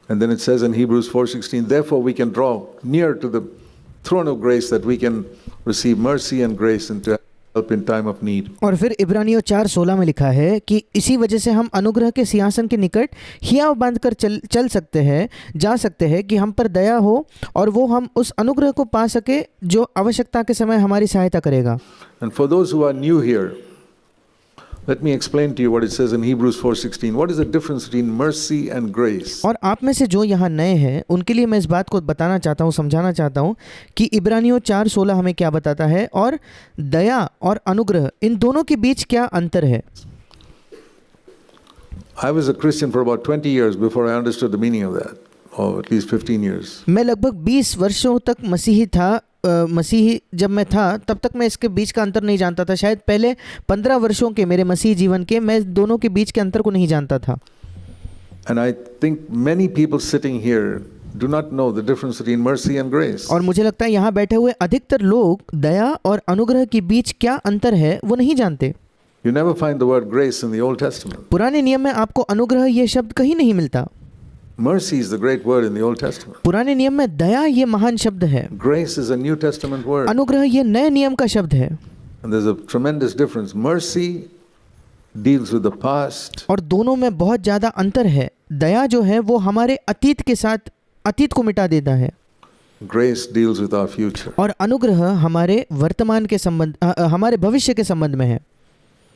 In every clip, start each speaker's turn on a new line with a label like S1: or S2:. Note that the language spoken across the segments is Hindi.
S1: And then it says in Hebrews 4:16, therefore we can draw near to the throne of grace that we can receive mercy and grace and to help in time of need.
S2: और फिर इब्रानियों 4:16 में लिखा है कि इसी वजह से हम अनुग्रह के सिंहासन के निकट हियाव बांधकर चल सकते हैं, जा सकते हैं कि हम पर दया हो और वो हम उस अनुग्रह को पा सके जो आवश्यकता के समय हमारी सहायता करेगा.
S1: And for those who are new here, let me explain to you what it says in Hebrews 4:16. What is the difference between mercy and grace?
S2: और आप में से जो यहाँ नए हैं उनके लिए मैं इस बात को बताना चाहता हूँ, समझाना चाहता हूँ कि इब्रानियों 4:16 हमें क्या बताता है और दया और अनुग्रह इन दोनों के बीच क्या अंतर है.
S1: I was a Christian for about 20 years before I understood the meaning of that, or at least 15 years.
S2: मैं लगभग 20 वर्षों तक मसीही था. मसीही जब मैं था तब तक मैं इसके बीच का अंतर नहीं जानता था. शायद पहले 15 वर्षों के मेरे मसीही जीवन के मैं दोनों के बीच के अंतर को नहीं जानता था.
S1: And I think many people sitting here do not know the difference between mercy and grace.
S2: और मुझे लगता है यहाँ बैठे हुए अधिकतर लोग दया और अनुग्रह के बीच क्या अंतर है वो नहीं जानते.
S1: You never find the word grace in the Old Testament.
S2: पुराने नियम में आपको अनुग्रह ये शब्द कहीं नहीं मिलता.
S1: Mercy is the great word in the Old Testament.
S2: पुराने नियम में दया ये महान शब्द है.
S1: Grace is a New Testament word.
S2: अनुग्रह ये नए नियम का शब्द है.
S1: And there's a tremendous difference. Mercy deals with the past.
S2: और दोनों में बहुत ज़्यादा अंतर है. दया जो है वो हमारे अतीत के साथ अतीत को मिटा देता है.
S1: Grace deals with our future.
S2: और अनुग्रह हमारे वर्तमान के संबंध हमारे भविष्य के संबंध में है.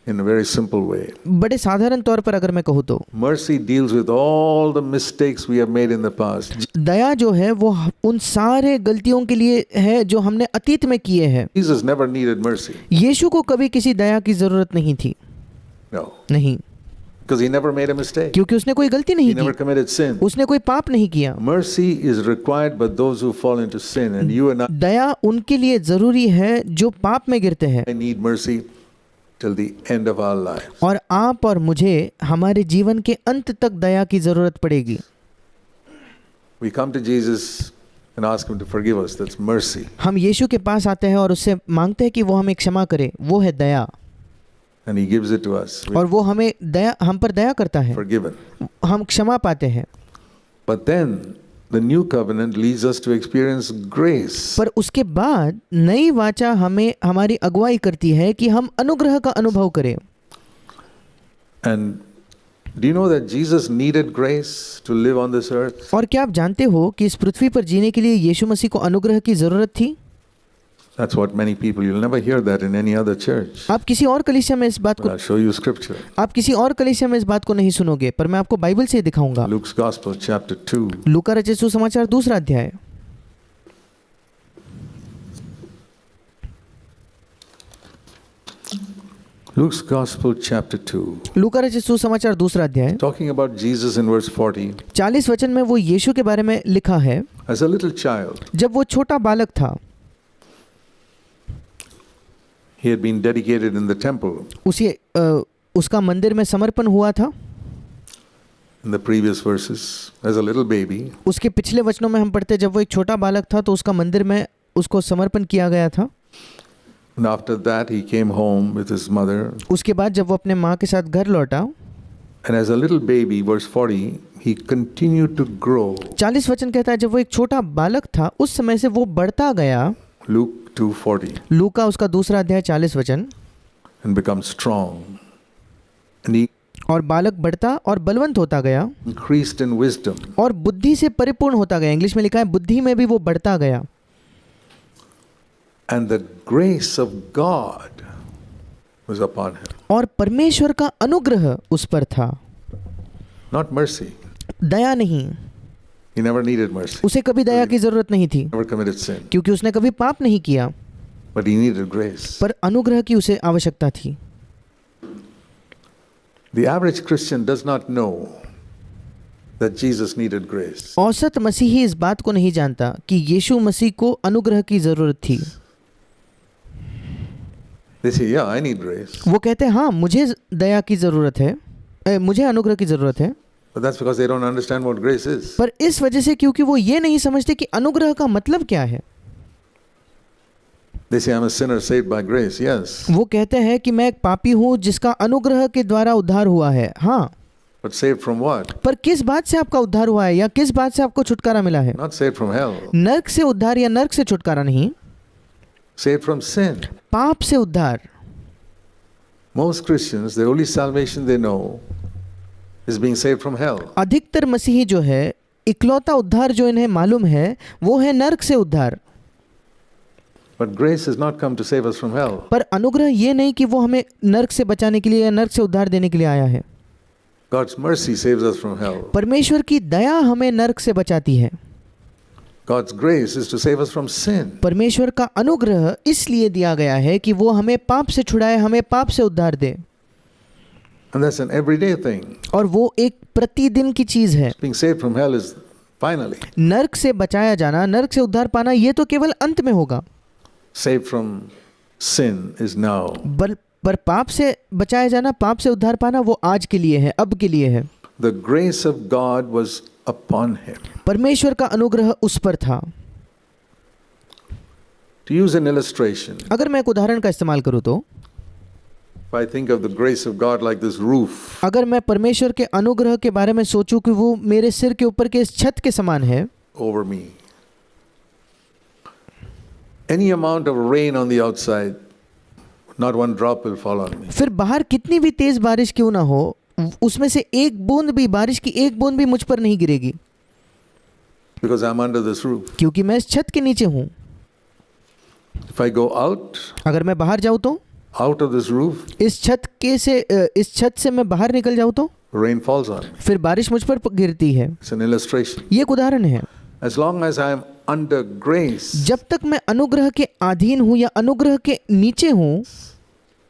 S1: In a very simple way.
S2: बड़े साधारण तौर पर अगर मैं कहूँ तो
S1: Mercy deals with all the mistakes we have made in the past.
S2: दया जो है वो उन सारे गलतियों के लिए है जो हमने अतीत में किए हैं.
S1: Jesus never needed mercy.
S2: यीशु को कभी किसी दया की जरूरत नहीं थी.
S1: No.
S2: नहीं,
S1: Because he never made a mistake.
S2: क्योंकि उसने कोई गलती नहीं
S1: He never
S2: की,
S1: committed sin.
S2: उसने कोई पाप नहीं किया.
S1: Mercy is required by those who fall into sin, and you and
S2: दया उनके लिए जरूरी है जो पाप में गिरते हैं.
S1: I need mercy till the end of our lives.
S2: और आप और मुझे हमारे जीवन के अंत तक दया की जरूरत पड़ेगी.
S1: We come to Jesus and ask him to forgive us. That's mercy.
S2: हम यीशु के पास आते हैं और उससे मांगते हैं कि वो हमें क्षमा करे. वो है दया.
S1: And he gives it to us.
S2: और वो हमें दया हम पर दया करता है.
S1: Forgiven.
S2: हम क्षमा पाते हैं.
S1: But then the new covenant leads us to experience grace.
S2: पर उसके बाद नई वाचा हमें हमारी अगुवाई करती है कि हम अनुग्रह का अनुभव करें.
S1: And do you know that Jesus needed grace to live on this earth?
S2: और क्या आप जानते हो कि इस पृथ्वी पर जीने के लिए यीशु मसीह को अनुग्रह की जरूरत थी?
S1: That's what many people, you'll never hear that in any other church.
S2: आप किसी और कलीसिया में इस बात
S1: But
S2: को
S1: I'll show you scripture.
S2: आप किसी और कलीसिया में इस बात को नहीं सुनोगे, पर मैं आपको बाइबल से दिखाऊंगा.
S1: Luke's Gospel chapter 2.
S2: लूका रचित सुसमाचार 2 अध्याय.
S1: Luke's Gospel chapter 2.
S2: लूका रचित सुसमाचार 2 अध्याय.
S1: Talking about Jesus in verse 40.
S2: 40 वचन में वो यीशु के बारे में लिखा है.
S1: As a little child,
S2: जब वो छोटा बालक था,
S1: he had been dedicated in the temple.
S2: उसका मंदिर में समर्पण हुआ था.
S1: In the previous verses, as a little baby.
S2: उसके पिछले वचनों में हम पढ़ते जब वो एक छोटा बालक था तो उसका मंदिर में उसको समर्पण किया गया था.
S1: And after that he came home with his mother.
S2: उसके बाद जब वो अपने माँ के साथ घर लौटा,
S1: And as a little baby, verse 40, he continued to grow.
S2: 40 वचन कहता है जब वो एक छोटा बालक था उस समय से वो बढ़ता गया.
S1: Luke 2:40.
S2: लूका उसका 2 अध्याय 40 वचन.
S1: And become strong. And he
S2: और बालक बढ़ता और बलवंत होता गया
S1: increased in wisdom.
S2: और बुद्धि से परिपूर्ण होता गया. इंग्लिश में लिखा है बुद्धि में भी वो बढ़ता गया.
S1: And the grace of God was upon him.
S2: और परमेश्वर का अनुग्रह उस पर था.
S1: Not mercy.
S2: दया नहीं.
S1: He never needed mercy.
S2: उसे कभी दया की जरूरत नहीं थी
S1: Never committed sin.
S2: क्योंकि उसने कभी पाप नहीं किया.
S1: But he needed grace.
S2: पर अनुग्रह की उसे आवश्यकता थी.
S1: The average Christian does not know that Jesus needed grace.
S2: औसत मसीही इस बात को नहीं जानता कि यीशु मसीह को अनुग्रह की जरूरत थी.
S1: They say, yeah, I need grace.
S2: वो कहते हैं हाँ मुझे दया की जरूरत है, मुझे अनुग्रह की जरूरत है.
S1: But that's because they don't understand what grace is.
S2: पर इस वजह से क्योंकि वो ये नहीं समझते कि अनुग्रह का मतलब क्या है.
S1: They say, I'm a sinner saved by grace. Yes.
S2: वो कहते हैं कि मैं एक पापी हूँ जिसका अनुग्रह के द्वारा उद्धार हुआ है. हाँ.
S1: But saved from what?
S2: पर किस बात से आपका उद्धार हुआ है या किस बात से आपको छुटकारा मिला है?
S1: Not saved from hell.
S2: नर्क से उद्धार या नर्क से छुटकारा नहीं,
S1: Saved from sin.
S2: पाप से उद्धार।
S1: Most Christians, the only salvation they know is being saved from hell.
S2: अधिकतर मसीही जो है, इकलौता उद्धार जो इन्हें मालूम है वो है नर्क से उद्धार।
S1: But grace has not come to save us from hell.
S2: पर अनुग्रह ये नहीं कि वो हमें नर्क से बचाने के लिए या नर्क से उद्धार देने के लिए आया है।
S1: God's mercy saves us from hell.
S2: परमेश्वर की दया हमें नर्क से बचाती है।
S1: God's grace is to save us from sin.
S2: परमेश्वर का अनुग्रह इसलिए दिया गया है कि वो हमें पाप से छुड़ाए, हमें पाप से उद्धार दे।
S1: And that's an everyday thing.
S2: और वो एक प्रतिदिन की चीज है।
S1: Being saved from hell is finally.
S2: नर्क से बचाया जाना, नर्क से उद्धार पाना, ये तो केवल अंत में होगा।
S1: Saved from sin is now.
S2: पर पाप से बचाया जाना, पाप से उद्धार पाना वो आज के लिए है, अब के लिए है।
S1: The grace of God was upon him.
S2: परमेश्वर का अनुग्रह उस पर था।
S1: To use an illustration,
S2: अगर मैं एक उदाहरण का इस्तेमाल करूं तो
S1: if I think of the grace of God like this roof,
S2: अगर मैं परमेश्वर के अनुग्रह के बारे में सोचूं कि वो मेरे सिर के ऊपर के इस छत के समान है
S1: over me. Any amount of rain on the outside, not one drop will fall on me.
S2: फिर बाहर कितनी भी तेज बारिश क्यों ना हो, उसमें से एक बूंद भी, बारिश की एक बूंद भी मुझ पर नहीं गिरेगी,
S1: Because I'm under this roof.
S2: क्योंकि मैं इस छत के नीचे हूँ।
S1: If I go out,
S2: अगर मैं बाहर जाऊँ तो,
S1: out of this roof,
S2: इस छत से मैं बाहर निकल जाऊँ तो
S1: rain falls on me.
S2: फिर बारिश मुझ पर गिरती है।
S1: It's an illustration.
S2: ये एक उदाहरण है।
S1: As long as I am under grace,
S2: जब तक मैं अनुग्रह के अधीन हूँ या अनुग्रह के नीचे हूँ,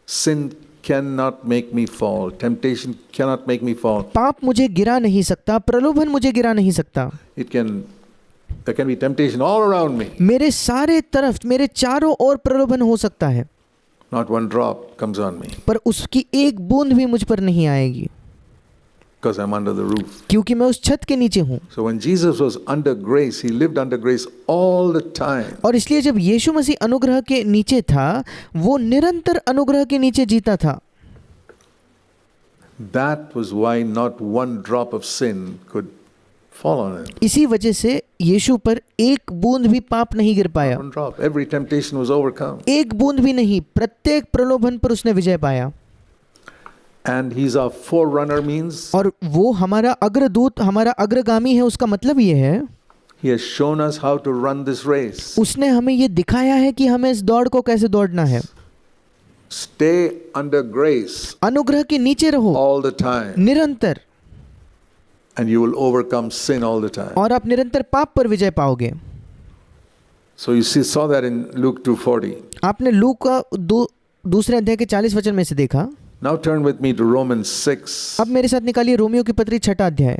S1: sin cannot make me fall. Temptation cannot make me fall.
S2: पाप मुझे गिरा नहीं सकता, प्रलोभन मुझे गिरा नहीं सकता।
S1: There can be temptation all around me.
S2: मेरे सारे तरफ, मेरे चारों ओर प्रलोभन हो सकता है,
S1: Not one drop comes on me
S2: पर उसकी एक बूंद भी मुझ पर नहीं आएगी,
S1: because I'm under the roof.
S2: क्योंकि मैं उस छत के नीचे हूँ।
S1: So when Jesus was under grace, he lived under grace all the time.
S2: और इसलिए जब यीशु मसीह अनुग्रह के नीचे था, वो निरंतर अनुग्रह के नीचे जीता था।
S1: That was why not one drop of sin could fall on him.
S2: इसी वजह से यीशु पर एक बूंद भी पाप नहीं गिर पाया।
S1: One drop. Every temptation was overcome.
S2: एक बूंद भी नहीं, प्रत्येक प्रलोभन पर उसने विजय पाया।
S1: And he's our forerunner means
S2: और वो हमारा अग्रदूत, हमारा अग्रगामी है। उसका मतलब ये है,
S1: he has shown us how to run this race.
S2: उसने हमें ये दिखाया है कि हमें इस दौड़ को कैसे दौड़ना है।
S1: Stay under grace
S2: अनुग्रह के नीचे रहो
S1: all the time,
S2: निरंतर,
S1: and you will overcome sin all the time.
S2: और आप निरंतर पाप पर विजय पाओगे।
S1: So you saw that in Luke 2:40.
S2: आपने लूक का दूसरे अध्याय के 40 वचन में से देखा।
S1: Now turn with me to Romans 6
S2: अब मेरे साथ निकालिए रोमियो की पत्री 6 अध्याय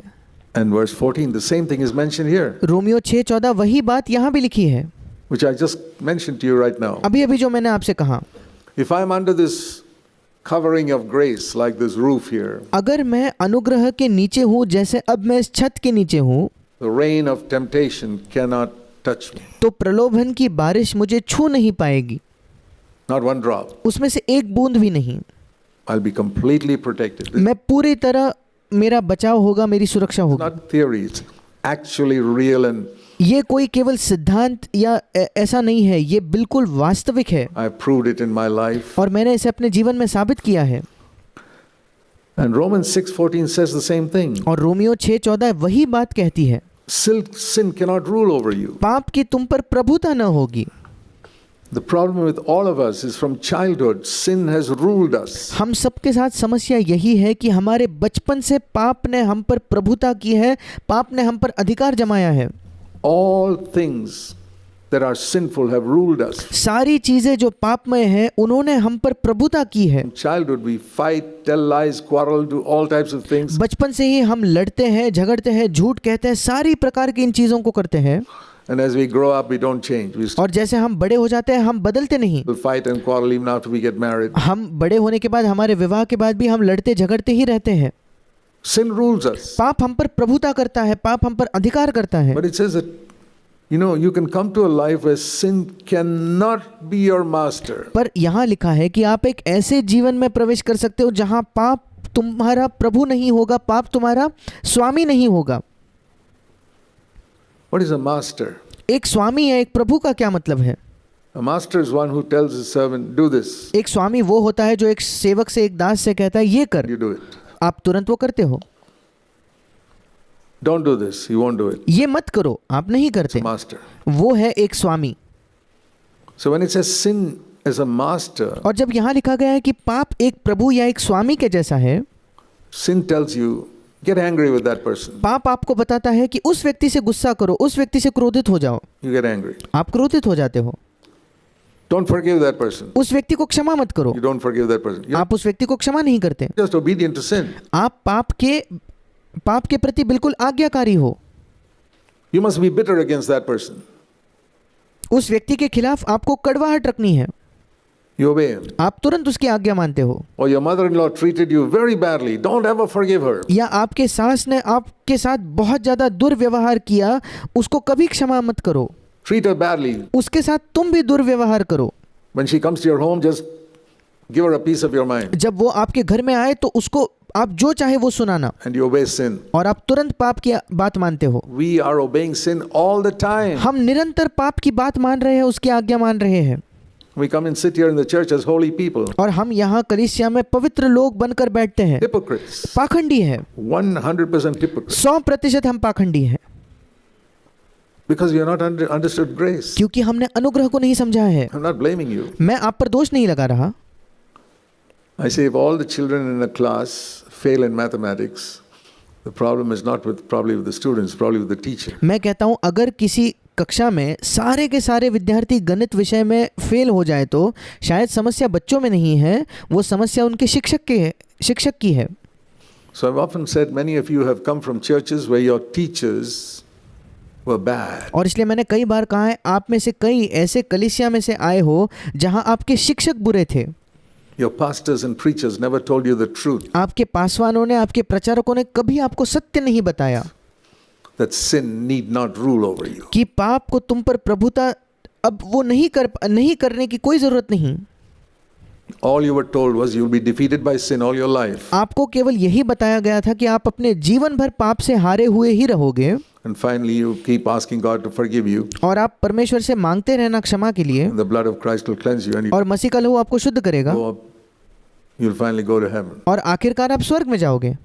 S1: and verse 14. The same thing is mentioned here,
S2: Romeo 6:14, वही बात यहाँ भी लिखी है,
S1: which I just mentioned to you right now.
S2: अभी अभी जो मैंने आपसे कहा।
S1: If I'm under this covering of grace like this roof here,
S2: अगर मैं अनुग्रह के नीचे हूँ, जैसे अब मैं इस छत के नीचे हूँ,
S1: the rain of temptation cannot touch me.
S2: तो प्रलोभन की बारिश मुझे छू नहीं पाएगी,
S1: Not one drop.
S2: उसमें से एक बूंद भी नहीं।
S1: I'll be completely protected.
S2: मैं पूरी तरह, मेरा बचाव होगा, मेरी सुरक्षा
S1: It's
S2: होगी।
S1: not theory, it's actually real, and
S2: ये कोई केवल सिद्धांत या ऐसा नहीं है, ये बिल्कुल वास्तविक है
S1: I've proved it in my life.
S2: और मैंने इसे अपने जीवन में साबित किया है।
S1: And Romans 6:14 says the same thing.
S2: और रोमियो 6:14 वही बात कहती है,
S1: Sin cannot rule over you.
S2: पाप की तुम पर प्रभुता न होगी।
S1: The problem with all of us is from childhood, sin has ruled us.
S2: हम सबके साथ समस्या यही है कि हमारे बचपन से पाप ने हम पर प्रभुता की है, पाप ने हम पर अधिकार जमाया है।
S1: All things that are sinful have ruled us.
S2: सारी चीजें जो पापमय हैं, उन्होंने हम पर प्रभुता की है।
S1: From childhood we fight, tell lies, quarrel, do all types of things.
S2: बचपन से ही हम लड़ते हैं, झगड़ते हैं, झूठ कहते हैं, सारी प्रकार की इन चीजों को करते हैं।
S1: And as we grow up, we don't change. We still
S2: और जैसे हम बड़े हो जाते हैं, हम बदलते नहीं।
S1: fight and quarrel even after we get married.
S2: हम बड़े होने के बाद, हमारे विवाह के बाद भी हम लड़ते झगड़ते ही रहते हैं।
S1: Sin rules us.
S2: पाप हम पर प्रभुता करता है, पाप हम पर अधिकार करता है।
S1: But it says that, you can come to a life where sin cannot be your master.
S2: पर यहाँ लिखा है कि आप एक ऐसे जीवन में प्रवेश कर सकते हो जहाँ पाप तुम्हारा प्रभु नहीं होगा, पाप तुम्हारा स्वामी नहीं होगा।
S1: What is a master?
S2: एक स्वामी या एक प्रभु का क्या मतलब है?
S1: A master is one who tells his servant, do this.
S2: एक स्वामी वो होता है जो एक सेवक से, एक दास से कहता है ये कर,
S1: You do it.
S2: आप तुरंत वो करते हो।
S1: Don't do this. You won't do it.
S2: ये मत करो, आप नहीं करते।
S1: Master.
S2: वो है एक स्वामी।
S1: So when it says sin is a master,
S2: और जब यहाँ लिखा गया है कि पाप एक प्रभु या एक स्वामी के जैसा है,
S1: sin tells you, get angry with that person.
S2: पाप आपको बताता है कि उस व्यक्ति से गुस्सा करो, उस व्यक्ति से क्रोधित हो जाओ।
S1: You get angry.
S2: आप क्रोधित हो जाते हो।
S1: Don't forgive that person.
S2: उस व्यक्ति को क्षमा मत करो।
S1: You don't forgive that person. You're
S2: आप उस व्यक्ति को क्षमा नहीं करते।
S1: just obedient to sin.
S2: आप पाप के प्रति बिल्कुल आज्ञाकारी हो।
S1: You must be bitter against that person.
S2: उस व्यक्ति के खिलाफ आपको कड़वाहट रखनी है।
S1: You obey him.
S2: आप तुरंत उसकी आज्ञा मानते हो।
S1: Or your mother-in-law treated you very badly. Don't ever forgive her.
S2: या आपके सास ने आपके साथ बहुत ज्यादा दुर्व्यवहार किया, उसको कभी क्षमा मत करो।
S1: Treat her badly.
S2: उसके साथ तुम भी दुर्व्यवहार करो।
S1: When she comes to your home, just give her a piece of your mind.
S2: जब वो आपके घर में आए तो उसको आप जो चाहे वो सुनाना,
S1: And you obey sin.
S2: और आप तुरंत पाप की बात मानते हो।
S1: We are obeying sin all the time.
S2: हम निरंतर पाप की बात मान रहे हैं, उसकी आज्ञा मान रहे हैं।
S1: We come and sit here in the church as holy people.
S2: और हम यहाँ कलीसिया में पवित्र लोग बनकर बैठते हैं।
S1: Hypocrites.
S2: पाखंडी है,
S1: 100% hypocrites.
S2: 100% हम पाखंडी हैं।
S1: Because you are not understood grace.
S2: क्योंकि हमने अनुग्रह को नहीं समझा है।
S1: I'm not blaming you.
S2: मैं आप पर दोष नहीं लगा रहा।
S1: I say if all the children in a class fail in mathematics, the problem is not probably with the students, probably with the teacher.
S2: मैं कहता हूँ अगर किसी कक्षा में सारे के सारे विद्यार्थी गणित विषय में फेल हो जाए तो शायद समस्या बच्चों में नहीं है, वो समस्या उनके शिक्षक की है।
S1: So I've often said many of you have come from churches where your teachers were bad.
S2: और इसलिए मैंने कई बार कहा है, आप में से कई ऐसे कलीसिया में से आए हो जहां आपके शिक्षक बुरे थे।
S1: Your pastors and preachers never told you the truth.
S2: आपके पासवानों ने, आपके प्रचारकों ने कभी आपको सत्य नहीं बताया
S1: That sin need not rule over you.
S2: कि पाप को तुम पर प्रभुता अब वो नहीं करने की कोई जरूरत नहीं।
S1: All you were told was you'll be defeated by sin all your life.
S2: आपको केवल यही बताया गया था कि आप अपने जीवन भर पाप से हारे हुए ही रहोगे।
S1: And finally you keep asking God to forgive you.
S2: और आप परमेश्वर से मांगते रहना क्षमा के लिए,
S1: And the blood of Christ will cleanse you and you
S2: और मसीह का लहू आपको शुद्ध करेगा,
S1: go up, you'll finally go to heaven.
S2: और आखिरकार आप स्वर्ग में जाओगे।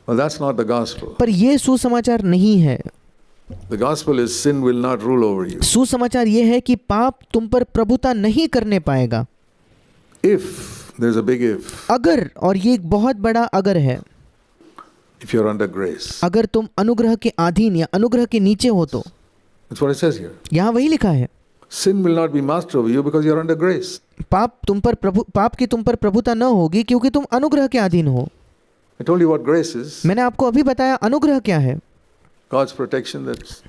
S1: Well, that's not the gospel.
S2: पर ये सुसमाचार नहीं है।
S1: The gospel is sin will not rule over you.
S2: सुसमाचार ये है कि पाप तुम पर प्रभुता नहीं करने पाएगा।
S1: If, there's a big if,
S2: अगर, और ये एक बहुत बड़ा अगर है,
S1: if you're under grace.
S2: अगर तुम अनुग्रह के अधीन या अनुग्रह के नीचे हो तो।
S1: That's what it says here.
S2: यहाँ वही लिखा है,
S1: Sin will not be master over you because you're under grace.
S2: पाप की तुम पर प्रभुता न होगी क्योंकि तुम अनुग्रह के अधीन हो।
S1: I told you what grace is.
S2: मैंने आपको अभी बताया अनुग्रह क्या है।
S1: God's protection, that's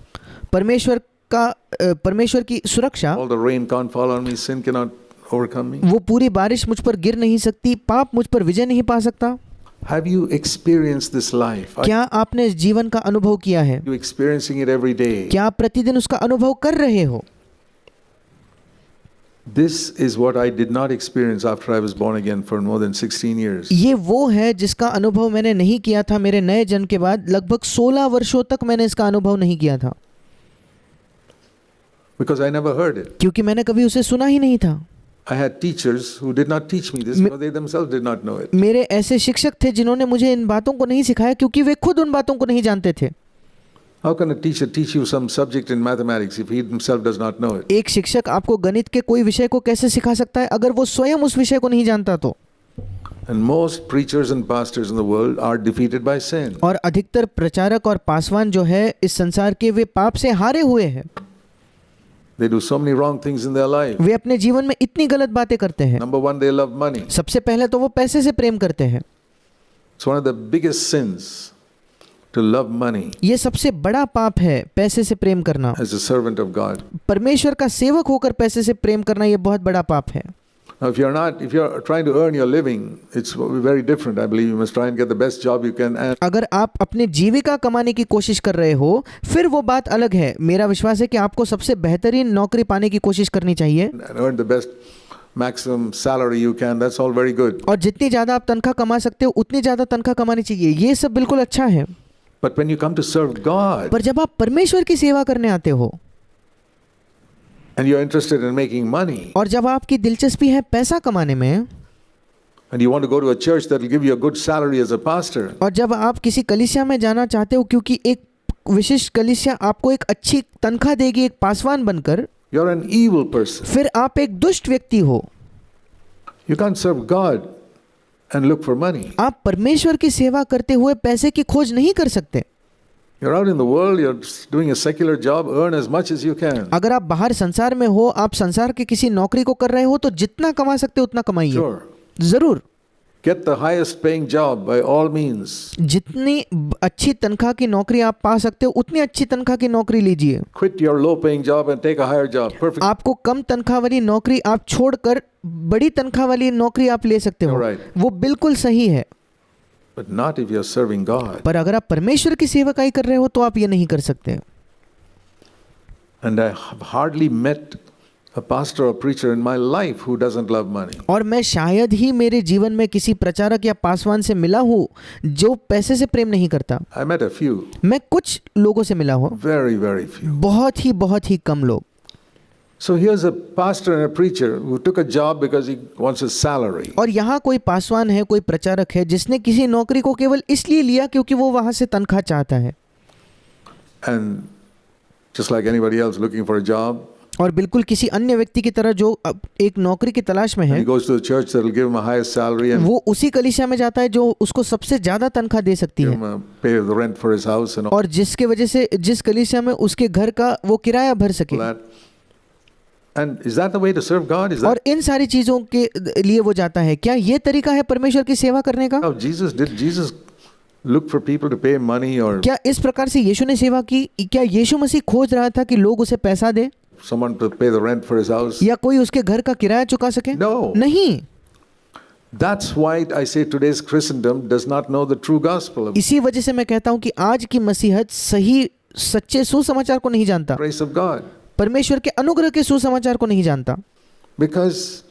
S2: परमेश्वर की सुरक्षा।
S1: all the rain can't fall on me, sin cannot overcome me.
S2: वो पूरी बारिश मुझ पर गिर नहीं सकती, पाप मुझ पर विजय नहीं पा सकता।
S1: Have you experienced this life? Are
S2: क्या आपने इस जीवन का अनुभव किया है?
S1: you experiencing it every day?
S2: क्या आप प्रतिदिन उसका अनुभव कर रहे हो?
S1: This is what I did not experience after I was born again for more than 16 years.
S2: ये वो है जिसका अनुभव मैंने नहीं किया था मेरे नए जन्म के बाद। लगभग 16 वर्षों तक मैंने इसका अनुभव नहीं किया था,
S1: Because I never heard it.
S2: क्योंकि मैंने कभी उसे सुना ही नहीं था।
S1: I had teachers who did not teach me this because they themselves did not know it.
S2: मेरे ऐसे शिक्षक थे जिन्होंने मुझे इन बातों को नहीं सिखाया क्योंकि वे खुद उन बातों को नहीं जानते थे।
S1: How can a teacher teach you some subject in mathematics if he himself does not know it?
S2: एक शिक्षक आपको गणित के कोई विषय को कैसे सिखा सकता है अगर वो स्वयं उस विषय को नहीं जानता तो?
S1: And most preachers and pastors in the world are defeated by sin.
S2: और अधिकतर प्रचारक और पासवान जो है इस संसार के, वे पाप से हारे हुए हैं।
S1: They do so many wrong things in their life.
S2: वे अपने जीवन में इतनी गलत बातें करते हैं।
S1: Number one, they love money.
S2: सबसे पहले तो वो पैसे से प्रेम करते हैं।
S1: It's one of the biggest sins to love money
S2: ये सबसे बड़ा पाप है, पैसे से प्रेम करना।
S1: as a servant of God.
S2: परमेश्वर का सेवक होकर पैसे से प्रेम करना ये बहुत बड़ा पाप है।
S1: Now, if you're trying to earn your living, it's very different. I believe you must try and get the best job you can. And
S2: अगर आप अपने जीविका कमाने की कोशिश कर रहे हो फिर वो बात अलग है। मेरा विश्वास है कि आपको सबसे बेहतरीन नौकरी पाने की कोशिश करनी चाहिए
S1: earn the best maximum salary you can, that's all very good.
S2: और जितनी ज़्यादा आप तनख्वाह कमा सकते हो उतनी ज़्यादा तनख्वाह कमानी चाहिए, ये सब बिल्कुल अच्छा है।
S1: But when you come to serve God
S2: पर जब आप परमेश्वर की सेवा करने आते हो
S1: and you're interested in making money
S2: और जब आपकी दिलचस्पी है पैसा कमाने में,
S1: and you want to go to a church that will give you a good salary as a pastor,
S2: और जब आप किसी कलीसिया में जाना चाहते हो क्योंकि एक विशिष्ट कलीसिया आपको एक अच्छी तनख्वाह देगी एक पासवान बनकर,
S1: you're an evil person.
S2: फिर आप एक दुष्ट व्यक्ति हो।
S1: You can't serve God and look for money.
S2: आप परमेश्वर की सेवा करते हुए पैसे की खोज नहीं कर सकते।
S1: You're out in the world, you're doing a secular job, earn as much as you can.
S2: अगर आप बाहर संसार में हो, आप संसार के किसी नौकरी को कर रहे हो तो जितना कमा सकते हो उतना कमाइए।
S1: Sure.
S2: जरूर
S1: Get the highest paying job by all means.
S2: जितनी अच्छी तनख्वाह की नौकरी आप पा सकते हो उतनी अच्छी तनख्वाह की नौकरी लीजिए।
S1: Quit your low paying job and take a higher job. Perfect.
S2: आपको कम तनख्वाह वाली नौकरी आप छोड़कर बड़ी तनख्वाह वाली नौकरी आप ले सकते हो,
S1: Right.
S2: वो बिल्कुल सही है।
S1: But not if you're serving God.
S2: पर अगर आप परमेश्वर की सेवकाई कर रहे हो तो आप ये नहीं कर सकते।
S1: And I have hardly met a pastor or preacher in my life who doesn't love money.
S2: और मैं शायद ही मेरे जीवन में किसी प्रचारक या पासवान से मिला हूँ जो पैसे से प्रेम नहीं करता।
S1: I met a few,
S2: मैं कुछ लोगों से मिला हूँ,
S1: very few.
S2: बहुत ही कम लोग।
S1: So here's a pastor and a preacher who took a job because he wants a salary.
S2: और यहाँ कोई पासवान है, कोई प्रचारक है जिसने किसी नौकरी को केवल इसलिए लिया क्योंकि वो वहाँ से तनख्वाह चाहता है।
S1: And just like anybody else looking for a job,
S2: और बिल्कुल किसी अन्य व्यक्ति की तरह जो अब एक नौकरी की तलाश में है,
S1: he goes to the church that will give him a highest salary and
S2: वो उसी कलीसिया में जाता है जो उसको सबसे ज्यादा तनख्वाह दे सकती
S1: give
S2: है,
S1: him pay the rent for his house and all
S2: और जिसके वजह से जिस कलीसिया में उसके घर का वो किराया भर सके।
S1: that. And is that the way to serve God? Is that
S2: और इन सारी चीजों के लिए वो जाता है। क्या ये तरीका है परमेश्वर की सेवा करने का?
S1: how Jesus did? Jesus look for people to pay money or
S2: क्या इस प्रकार से यीशु ने सेवा की? क्या यीशु मसीह खोज रहा था कि लोग उसे पैसा दे
S1: someone to pay the rent for his house?
S2: या कोई उसके घर का किराया चुका सके?
S1: No.
S2: नहीं।
S1: That's why I say today's Christendom does not know the true gospel of
S2: इसी वजह से मैं कहता हूं कि आज की मसीहत सही सच्चे सुसमाचार को नहीं जानता,
S1: grace of God,
S2: परमेश्वर के अनुग्रह के सुसमाचार को नहीं जानता,
S1: because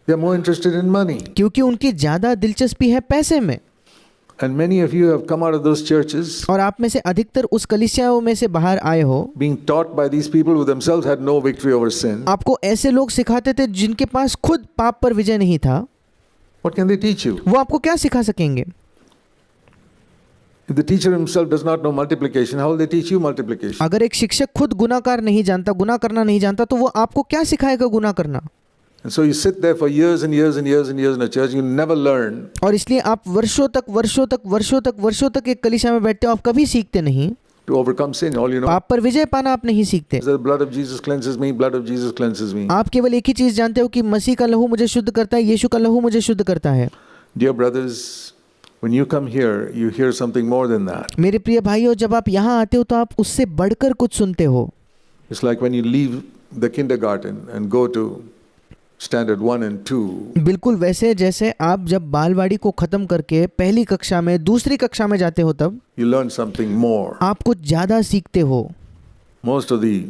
S1: they're more interested in money.
S2: क्योंकि उनकी ज्यादा दिलचस्पी है पैसे में।
S1: And many of you have come out of those churches
S2: और आप में से अधिकतर उस कलीसियाओं में से बाहर आए हो,
S1: being taught by these people who themselves had no victory over sin.
S2: आपको ऐसे लोग सिखाते थे जिनके पास खुद पाप पर विजय नहीं था।
S1: What can they teach you?
S2: वो आपको क्या सिखा सकेंगे?
S1: If the teacher himself does not know multiplication, how will they teach you multiplication?
S2: अगर एक शिक्षक खुद गुनाकार नहीं जानता, गुनाह करना नहीं जानता, तो वो आपको क्या सिखाएगा गुनाह करना?
S1: And so you sit there for years and years and years and years in a church, you never learn.
S2: और इसलिए आप वर्षों तक एक कलीसिया में बैठते हो, आप कभी सीखते नहीं।
S1: To overcome sin, all you know
S2: पाप पर विजय पाना आप नहीं सीखते।
S1: is that the blood of Jesus cleanses me, blood of Jesus cleanses me.
S2: आप केवल एक ही चीज जानते हो कि मसीह का लहू मुझे शुद्ध करता है, यीशु का लहू मुझे शुद्ध करता है।
S1: Dear brothers, when you come here, you hear something more than that.
S2: मेरे प्रिय भाइयों, जब आप यहाँ आते हो तो आप उससे बढ़कर कुछ सुनते हो।
S1: It's like when you leave the kindergarten and go to standard 1 and 2.
S2: बिल्कुल वैसे जैसे आप जब बालवाड़ी को खत्म करके पहली कक्षा में दूसरी कक्षा में जाते हो तब
S1: You learn something more.
S2: आप कुछ ज्यादा सीखते हो।
S1: Most of the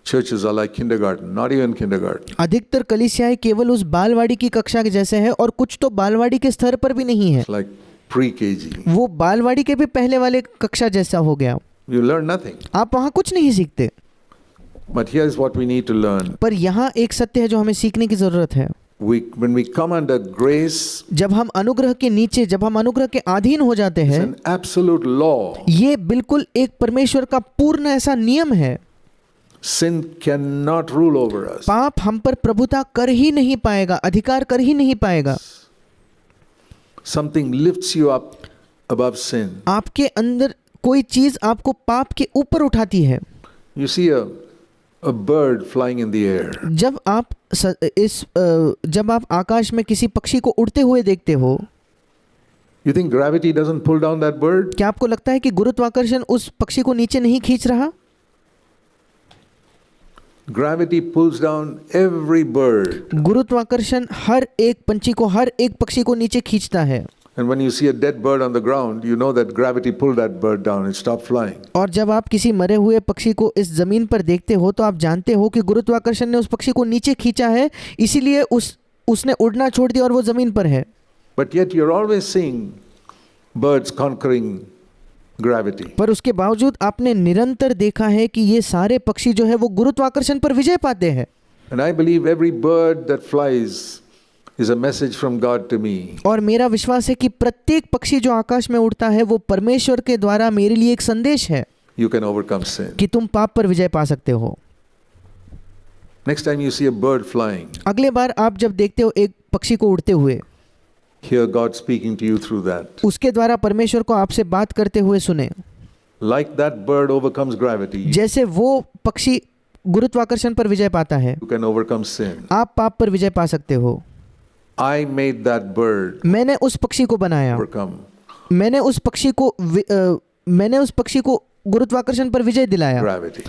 S1: churches are like kindergarten, not even kindergarten.
S2: अधिकतर कलीसियाएं केवल उस बालवाड़ी की कक्षा के जैसे है, और कुछ तो बालवाड़ी के स्तर पर भी नहीं है,
S1: It's like pre-KG.
S2: वो बालवाड़ी के भी पहले वाले कक्षा जैसा हो गया।
S1: You learn nothing.
S2: आप वहाँ कुछ नहीं सीखते।
S1: But here's what we need to learn.
S2: पर यहाँ एक सत्य है जो हमें सीखने की जरूरत है।
S1: When we come under grace,
S2: जब हम अनुग्रह के नीचे, जब हम अनुग्रह के अधीन हो जाते
S1: it's
S2: हैं,
S1: an absolute law.
S2: ये बिल्कुल एक परमेश्वर का पूर्ण ऐसा नियम है।
S1: Sin cannot rule over us.
S2: पाप हम पर प्रभुता कर ही नहीं पाएगा, अधिकार कर ही नहीं पाएगा।
S1: Something lifts you up above sin.
S2: आपके अंदर कोई चीज आपको पाप के ऊपर उठाती है।
S1: You see a bird flying in the air.
S2: जब आप आकाश में किसी पक्षी को उड़ते हुए देखते हो,
S1: You think gravity doesn't pull down that bird?
S2: क्या आपको लगता है कि गुरुत्वाकर्षण उस पक्षी को नीचे नहीं खींच रहा?
S1: Gravity pulls down every bird.
S2: गुरुत्वाकर्षण हर एक पंछी को, हर एक पक्षी को नीचे खींचता है।
S1: And when you see a dead bird on the ground, you know that gravity pulled that bird down. It stopped flying.
S2: और जब आप किसी मरे हुए पक्षी को इस ज़मीन पर देखते हो तो आप जानते हो कि गुरुत्वाकर्षण ने उस पक्षी को नीचे खींचा है, इसीलिए उसने उड़ना छोड़ दिया और वो ज़मीन पर है.
S1: But yet you're always seeing birds conquering gravity.
S2: पर उसके बावजूद आपने निरंतर देखा है कि ये सारे पक्षी जो है वो गुरुत्वाकर्षण पर विजय पाते हैं.
S1: And I believe every bird that flies is a message from God to me.
S2: और मेरा विश्वास है कि प्रत्येक पक्षी जो आकाश में उड़ता है वो परमेश्वर के द्वारा मेरे लिए एक संदेश है
S1: You can overcome sin.
S2: कि तुम पाप पर विजय पा सकते हो.
S1: Next time you see a bird flying,
S2: अगले बार आप जब देखते हो एक पक्षी को उड़ते हुए,
S1: hear God speaking to you through that.
S2: उसके द्वारा परमेश्वर को आपसे बात करते हुए सुने.
S1: Like that bird overcomes gravity,
S2: जैसे वो पक्षी गुरुत्वाकर्षण पर विजय पाता है,
S1: you can overcome sin.
S2: आप पाप पर विजय पा सकते हो.
S1: I made that bird
S2: मैंने उस पक्षी को बनाया,
S1: overcome.
S2: मैंने उस पक्षी को गुरुत्वाकर्षण पर विजय दिलाया.
S1: Gravity.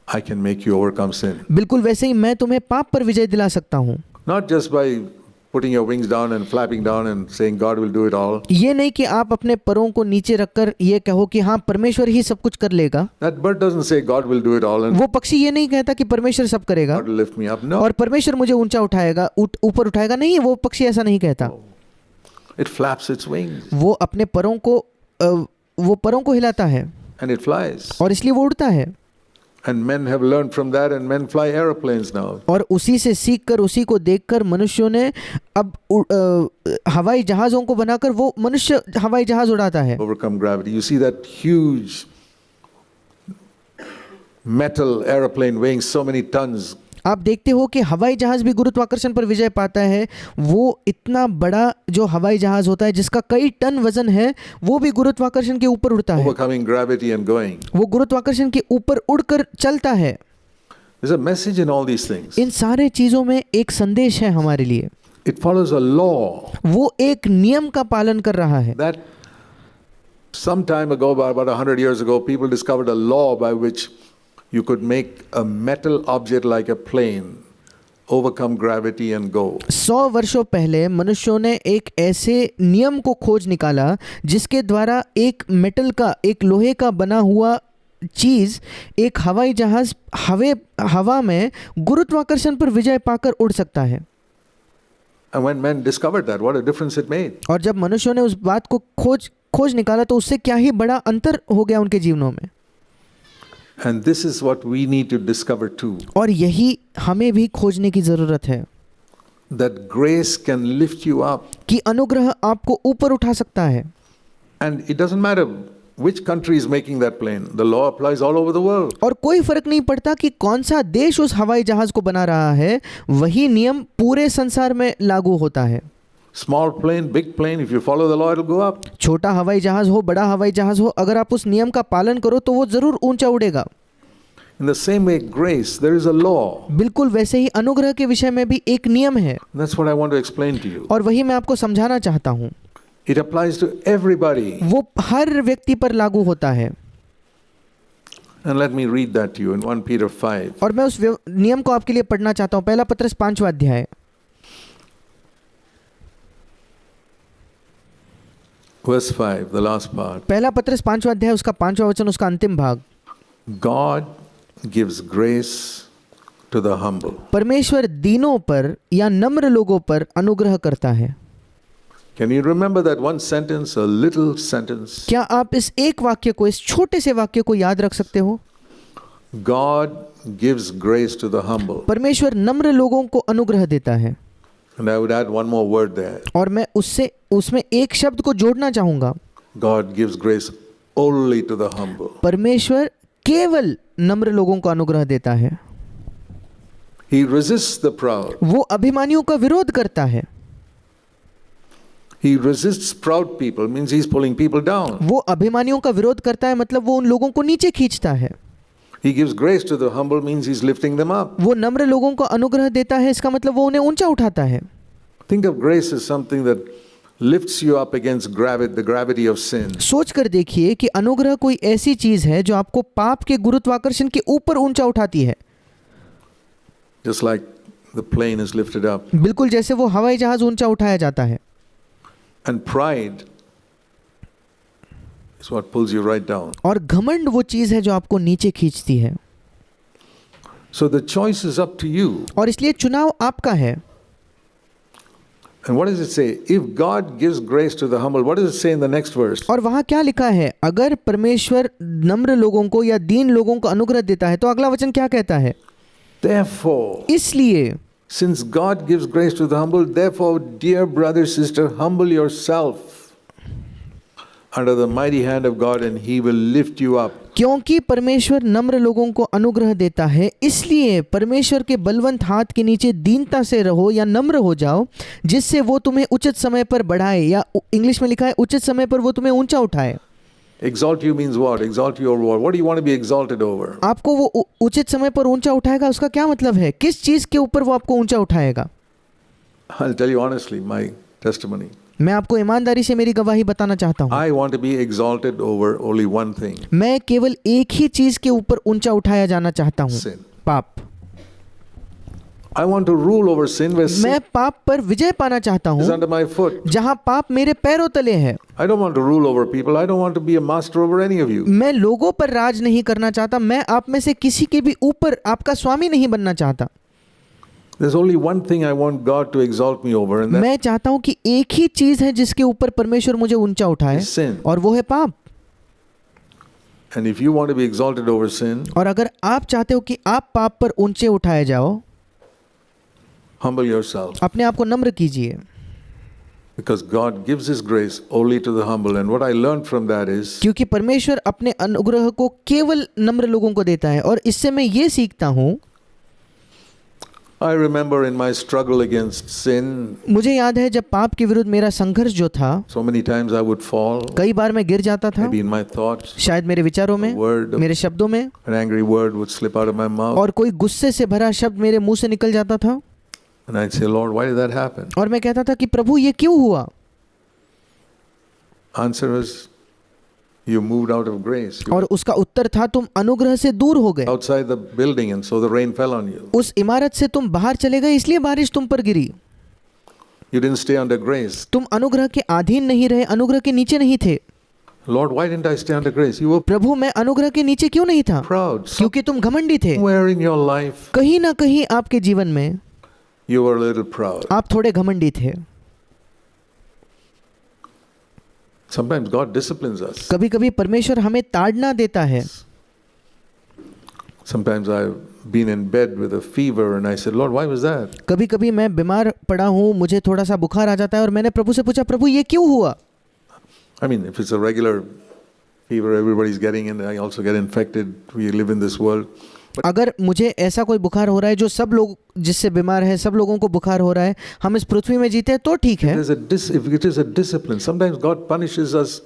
S1: I can make you overcome sin.
S2: बिल्कुल वैसे ही मैं तुम्हें पाप पर विजय दिला सकता हूँ.
S1: Not just by putting your wings down and flapping down and saying God will do it all.
S2: ये नहीं कि आप अपने परों को नीचे रखकर ये कहो कि हाँ परमेश्वर ही सब कुछ कर लेगा.
S1: That bird doesn't say God will do it all and
S2: वो पक्षी ये नहीं कहता कि परमेश्वर सब करेगा
S1: God will lift me up. No.
S2: और परमेश्वर मुझे ऊंचा उठाएगा, ऊपर उठाएगा. नहीं, वो पक्षी ऐसा नहीं कहता.
S1: It flaps its wings
S2: वो अपने परों को हिलाता है
S1: and it flies.
S2: और इसलिए वो उड़ता है.
S1: And men have learned from that and men fly aeroplanes now.
S2: और उसी से सीखकर, उसी को देखकर मनुष्यों ने अब हवाई जहाज़ों को बनाकर वो मनुष्य हवाई जहाज़ उड़ाता है.
S1: Overcome gravity. You see that huge metal aeroplane weighing so many tons.
S2: आप देखते हो कि हवाई जहाज़ भी गुरुत्वाकर्षण पर विजय पाता है. वो इतना बड़ा जो हवाई जहाज़ होता है जिसका कई टन वजन है, वो भी गुरुत्वाकर्षण के ऊपर उड़ता है.
S1: Overcoming gravity and going.
S2: वो गुरुत्वाकर्षण के ऊपर उड़कर चलता है.
S1: There's a message in all these things.
S2: इन सारे चीज़ों में एक संदेश है हमारे लिए.
S1: It follows a law
S2: वो एक नियम का पालन कर रहा है.
S1: that some time ago, about 100 years ago, people discovered a law by which you could make a metal object like a plane overcome gravity and go.
S2: 100 वर्षों पहले मनुष्यों ने एक ऐसे नियम को खोज निकाला जिसके द्वारा एक मेटल का, एक लोहे का बना हुआ चीज़, एक हवाई जहाज़ हवा में गुरुत्वाकर्षण पर विजय पाकर उड़ सकता है.
S1: And when men discovered that, what a difference it made.
S2: और जब मनुष्यों ने उस बात को खोज निकाला तो उससे क्या ही बड़ा अंतर हो गया उनके जीवनों में.
S1: And this is what we need to discover too.
S2: और यही हमें भी खोजने की ज़रूरत है.
S1: That grace can lift you up.
S2: कि अनुग्रह आपको ऊपर उठा सकता है.
S1: And it doesn't matter which country is making that plane. The law applies all over the world.
S2: और कोई फर्क नहीं पड़ता कि कौन सा देश उस हवाई जहाज को बना रहा है, वही नियम पूरे संसार में लागू होता है.
S1: Small plane, big plane, if you follow the law, it'll go up.
S2: छोटा हवाई जहाज हो, बड़ा हवाई जहाज हो, अगर आप उस नियम का पालन करो तो वो जरूर ऊंचा उड़ेगा.
S1: In the same way, grace, there is a law.
S2: बिल्कुल वैसे ही अनुग्रह के विषय में भी एक नियम है.
S1: That's what I want to explain to you.
S2: और वही मैं आपको समझाना चाहता हूँ.
S1: It applies to everybody.
S2: वो हर व्यक्ति पर लागू होता है.
S1: And let me read that to you in 1 Peter 5.
S2: और मैं उस नियम को आपके लिए पढ़ना चाहता हूँ. पहला पत्रस 5वां अध्याय,
S1: Verse 5, the last part.
S2: पहला पत्रस 5वां अध्याय उसका 5वां वचन, उसका अंतिम भाग.
S1: God gives grace to the humble.
S2: परमेश्वर दीनों पर या नम्र लोगों पर अनुग्रह करता है.
S1: Can you remember that one sentence, a little sentence?
S2: क्या आप इस एक वाक्य को, इस छोटे से वाक्य को याद रख सकते हो?
S1: God gives grace to the humble.
S2: परमेश्वर नम्र लोगों को अनुग्रह देता है.
S1: And I would add one more word there.
S2: और मैं उसमें एक शब्द को जोड़ना चाहूंगा.
S1: God gives grace only to the humble.
S2: परमेश्वर केवल नम्र लोगों को अनुग्रह देता है.
S1: He resists the proud.
S2: वो अभिमानियों का विरोध करता है.
S1: He resists proud people, means he's pulling people down.
S2: वो अभिमानियों का विरोध करता है, मतलब वो उन लोगों को नीचे खींचता है.
S1: He gives grace to the humble, means he's lifting them up.
S2: वो नम्र लोगों को अनुग्रह देता है, इसका मतलब वो उन्हें ऊंचा उठाता है.
S1: Think of grace as something that lifts you up against the gravity of sin.
S2: सोच कर देखिए कि अनुग्रह कोई ऐसी चीज है जो आपको पाप के गुरुत्वाकर्षण के ऊपर ऊंचा उठाती है.
S1: Just like the plane is lifted up.
S2: बिल्कुल जैसे वो हवाई जहाज ऊंचा उठाया जाता है.
S1: And pride is what pulls you right down.
S2: और घमंड वो चीज़ है जो आपको नीचे खींचती है।
S1: So the choice is up to you.
S2: और इसलिए चुनाव आपका है।
S1: And what does it say? If God gives grace to the humble, what does it say in the next verse?
S2: और वहाँ क्या लिखा है? अगर परमेश्वर नम्र लोगों को या दीन लोगों को अनुग्रह देता है तो अगला वचन क्या कहता है?
S1: Therefore,
S2: इसलिए
S1: since God gives grace to the humble, therefore, dear brother, sister, humble yourself under the mighty hand of God and He will lift you up.
S2: क्योंकि परमेश्वर नम्र लोगों को अनुग्रह देता है, इसलिए परमेश्वर के बलवंत हाथ के नीचे दीनता से रहो या नम्र हो जाओ, जिससे वो तुम्हें उचित समय पर बढ़ाए, या इंग्लिश में लिखा है उचित समय पर वो तुम्हें ऊंचा उठाए।
S1: Exalt you means what? Exalt you over what? What do you want to be exalted over?
S2: आपको वो उचित समय पर ऊंचा उठाएगा, उसका क्या मतलब है? किस चीज के ऊपर वो आपको ऊंचा उठाएगा?
S1: I'll tell you honestly, my testimony.
S2: मैं आपको ईमानदारी से मेरी गवाही बताना चाहता हूँ।
S1: I want to be exalted over only one thing.
S2: मैं केवल एक ही चीज के ऊपर ऊंचा उठाया जाना चाहता हूँ,
S1: Sin.
S2: पाप।
S1: I want to rule over sin where sin
S2: मैं पाप पर विजय पाना चाहता
S1: is
S2: हूँ,
S1: under my foot.
S2: जहाँ पाप मेरे पैरों तले है।
S1: I don't want to rule over people. I don't want to be a master over any of you.
S2: मैं लोगों पर राज नहीं करना चाहता, मैं आप में से किसी के भी ऊपर आपका स्वामी नहीं बनना चाहता।
S1: There's only one thing I want God to exalt me over, and
S2: मैं चाहता हूँ कि एक ही चीज है जिसके ऊपर परमेश्वर मुझे ऊंचा उठाए,
S1: that's sin.
S2: और वो है पाप।
S1: And if you want to be exalted over sin,
S2: और अगर आप चाहते हो कि आप पाप पर ऊंचे उठाए जाओ,
S1: humble yourself.
S2: अपने आप को नम्र कीजिए,
S1: Because God gives His grace only to the humble. And what I learned from that is,
S2: क्योंकि परमेश्वर अपने अनुग्रह को केवल नम्र लोगों को देता है। और इससे मैं ये सीखता हूँ,
S1: I remember in my struggle against sin,
S2: मुझे याद है जब पाप के विरुद्ध मेरा संघर्ष जो था,
S1: so many times I would fall,
S2: कई बार मैं गिर जाता था,
S1: maybe in my thoughts,
S2: शायद मेरे विचारों में,
S1: word,
S2: मेरे शब्दों में,
S1: an angry word would slip out of my mouth.
S2: और कोई गुस्से से भरा शब्द मेरे मुंह से निकल जाता था,
S1: And I'd say, Lord, why did that happen?
S2: और मैं कहता था कि प्रभु ये क्यों हुआ?
S1: Answer was, you moved out of grace. You
S2: और उसका उत्तर था, तुम अनुग्रह से दूर हो गए।
S1: were outside the building, and so the rain fell on you.
S2: उस इमारत से तुम बाहर चले गए, इसलिए बारिश तुम पर गिरी।
S1: You didn't stay under grace.
S2: तुम अनुग्रह के अधीन नहीं रहे, अनुग्रह के नीचे नहीं थे।
S1: Lord, why didn't I stay under grace? You were
S2: प्रभु मैं अनुग्रह के नीचे क्यों नहीं था?
S1: proud.
S2: क्योंकि तुम घमंडी थे।
S1: Somewhere in your life,
S2: कहीं ना कहीं आपके जीवन में
S1: you were a little proud.
S2: आप थोड़े घमंडी थे।
S1: Sometimes God disciplines us.
S2: कभी कभी परमेश्वर हमें ताड़ना देता है।
S1: Sometimes I've been in bed with a fever and I said, Lord, why was that?
S2: कभी कभी मैं बीमार पड़ा हूँ, मुझे थोड़ा सा बुखार आ जाता है, और मैंने प्रभु से पूछा, प्रभु ये क्यों हुआ?
S1: I mean, if it's a regular fever everybody's getting, and I also get infected, we live in this world.
S2: अगर मुझे ऐसा कोई बुखार हो रहा है जो सब लोग जिससे बीमार है, सब लोगों को बुखार हो रहा है, हम इस पृथ्वी में जीते हैं, तो ठीक है।
S1: If it is a discipline, sometimes God punishes us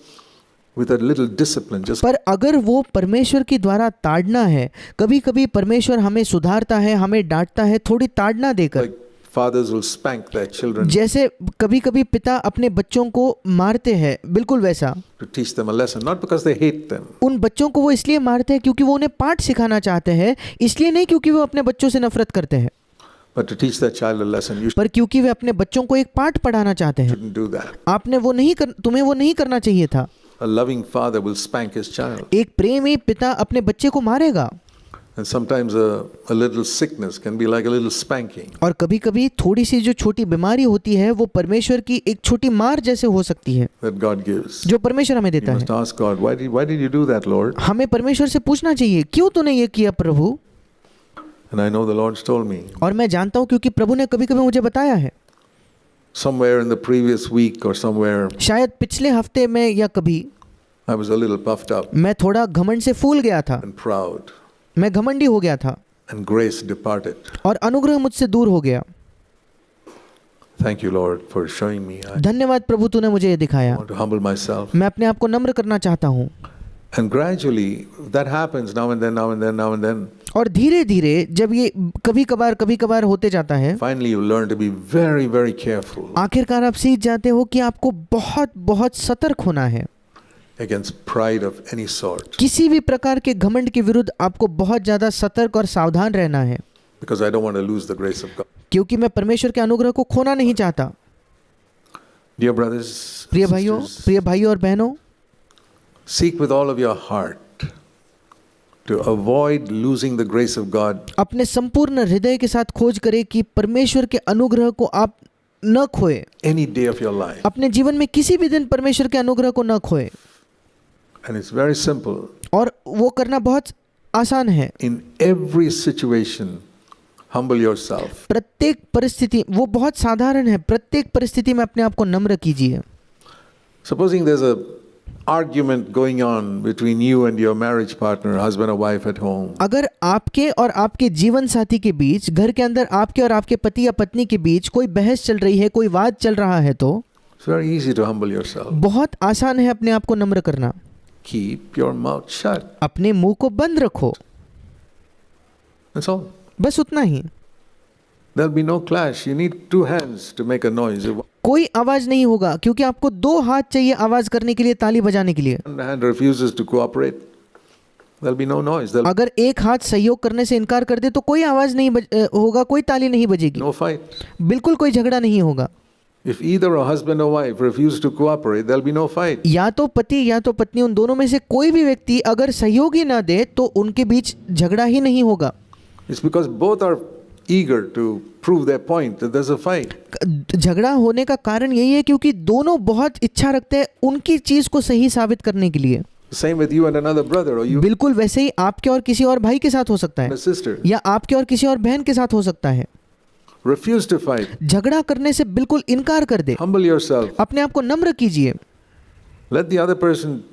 S1: with a little discipline. Just
S2: पर अगर वो परमेश्वर के द्वारा ताड़ना है, कभी कभी परमेश्वर हमें सुधारता है, हमें डांटता है, थोड़ी ताड़ना देकर।
S1: like fathers will spank their children
S2: जैसे कभी कभी पिता अपने बच्चों को मारते हैं, बिल्कुल वैसा।
S1: to teach them a lesson, not because they hate them,
S2: उन बच्चों को वो इसलिए मारते हैं क्योंकि वो उन्हें पाठ सिखाना चाहते हैं, इसलिए नहीं क्योंकि वो अपने बच्चों से नफरत करते हैं,
S1: but to teach their child a lesson. You
S2: पर क्योंकि वे अपने बच्चों को एक पाठ पढ़ाना चाहते हैं।
S1: shouldn't do that.
S2: आपने वो नहीं तुम्हें वो नहीं करना चाहिए था।
S1: A loving father will spank his child.
S2: एक प्रेमी पिता अपने बच्चे को मारेगा।
S1: And sometimes a little sickness can be like a little spanking.
S2: और कभी कभी थोड़ी सी जो छोटी बीमारी होती है वो परमेश्वर की एक छोटी मार जैसे हो सकती है,
S1: That God gives.
S2: जो परमेश्वर हमें
S1: You
S2: देता
S1: must
S2: है।
S1: ask God, why did you do that, Lord?
S2: हमें परमेश्वर से पूछना चाहिए, क्यों तूने ये किया प्रभु?
S1: And I know the Lord's told me.
S2: और मैं जानता हूँ क्योंकि प्रभु ने कभी कभी मुझे बताया है।
S1: Somewhere in the previous week or somewhere,
S2: शायद पिछले हफ्ते में या कभी
S1: I was a little puffed up
S2: मैं थोड़ा घमंड से फूल गया था,
S1: and proud,
S2: मैं घमंडी हो गया था,
S1: and grace departed.
S2: और अनुग्रह मुझसे दूर हो गया।
S1: Thank you, Lord, for showing me. I
S2: धन्यवाद प्रभु, तूने मुझे ये दिखाया।
S1: want to humble myself.
S2: मैं अपने आप को नम्र करना चाहता हूँ।
S1: And gradually, that happens now and then, now and then, now and then.
S2: और धीरे धीरे जब ये कभी कभार होते जाता है,
S1: Finally, you learn to be very, very careful
S2: आखिरकार आप सीख जाते हो कि आपको बहुत बहुत सतर्क होना है।
S1: against pride of any sort.
S2: किसी भी प्रकार के घमंड के विरुद्ध आपको बहुत ज़्यादा सतर्क और सावधान रहना है,
S1: Because I don't want to lose the grace of God.
S2: क्योंकि मैं परमेश्वर के अनुग्रह को खोना नहीं चाहता।
S1: Dear brothers,
S2: प्रिय भाइयों,
S1: sisters,
S2: प्रिय भाइयों और बहनों,
S1: seek with all of your heart to avoid losing the grace of God
S2: अपने संपूर्ण हृदय के साथ खोज करें कि परमेश्वर के अनुग्रह को आप न खोए।
S1: any day of your life.
S2: अपने जीवन में किसी भी दिन परमेश्वर के अनुग्रह को न खोए।
S1: And it's very simple.
S2: और वो करना बहुत आसान है।
S1: In every situation, humble yourself.
S2: प्रत्येक परिस्थिति, वो बहुत साधारण है, प्रत्येक परिस्थिति में अपने आप को नम्र कीजिए।
S1: Supposing there's a argument going on between you and your marriage partner, husband or wife at home.
S2: अगर आपके और आपके जीवन साथी के बीच, घर के अंदर आपके और आपके पति या पत्नी के बीच कोई बहस चल रही है, कोई वाद चल रहा है, तो
S1: It's very easy to humble yourself.
S2: बहुत आसान है अपने आप को नम्र करना।
S1: Keep your mouth shut.
S2: अपने मुंह को बंद रखो,
S1: That's all.
S2: बस उतना ही।
S1: There'll be no clash. You need two hands to make a noise. If
S2: कोई आवाज नहीं होगा, क्योंकि आपको दो हाथ चाहिए आवाज करने के लिए, ताली बजाने के लिए।
S1: one hand refuses to cooperate, there'll be no noise. There'll
S2: अगर एक हाथ सहयोग करने से इनकार कर दे तो कोई आवाज नहीं होगा, कोई ताली नहीं
S1: be
S2: बजेगी,
S1: no fight.
S2: बिल्कुल कोई झगड़ा नहीं होगा।
S1: If either a husband or wife refuse to cooperate, there'll be no fight.
S2: या तो पति या तो पत्नी, उन दोनों में से कोई भी व्यक्ति अगर सहयोग ही ना दे तो उनके बीच झगड़ा ही नहीं होगा।
S1: It's because both are eager to prove their point that there's a fight.
S2: झगड़ा होने का कारण यही है क्योंकि दोनों बहुत इच्छा रखते हैं उनकी चीज को सही साबित करने के लिए।
S1: Same with you and another brother, or you
S2: बिल्कुल वैसे ही आपके और किसी और भाई के साथ हो सकता
S1: and
S2: है,
S1: a sister.
S2: या आपके और किसी और बहन के साथ हो सकता है।
S1: Refuse to fight.
S2: झगड़ा करने से बिल्कुल इनकार कर दे,
S1: Humble yourself.
S2: अपने आप को नम्र कीजिए।
S1: Let the other person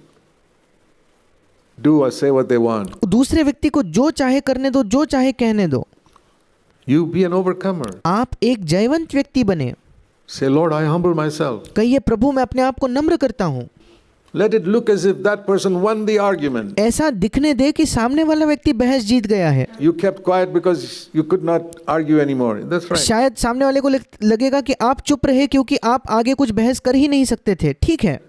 S1: do or say what they want.
S2: दूसरे व्यक्ति को जो चाहे करने दो, जो चाहे कहने दो।
S1: You be an overcomer.
S2: आप एक जयवंत व्यक्ति बने।
S1: Say, Lord, I humble myself.
S2: कहिए, प्रभु मैं अपने आप को नम्र करता हूँ।
S1: Let it look as if that person won the argument.
S2: ऐसा दिखने दे कि सामने वाला व्यक्ति बहस जीत गया है।
S1: You kept quiet because you could not argue anymore. That's right.
S2: शायद सामने वाले को लगेगा कि आप चुप रहे क्योंकि आप आगे कुछ बहस कर ही नहीं सकते थे। ठीक है,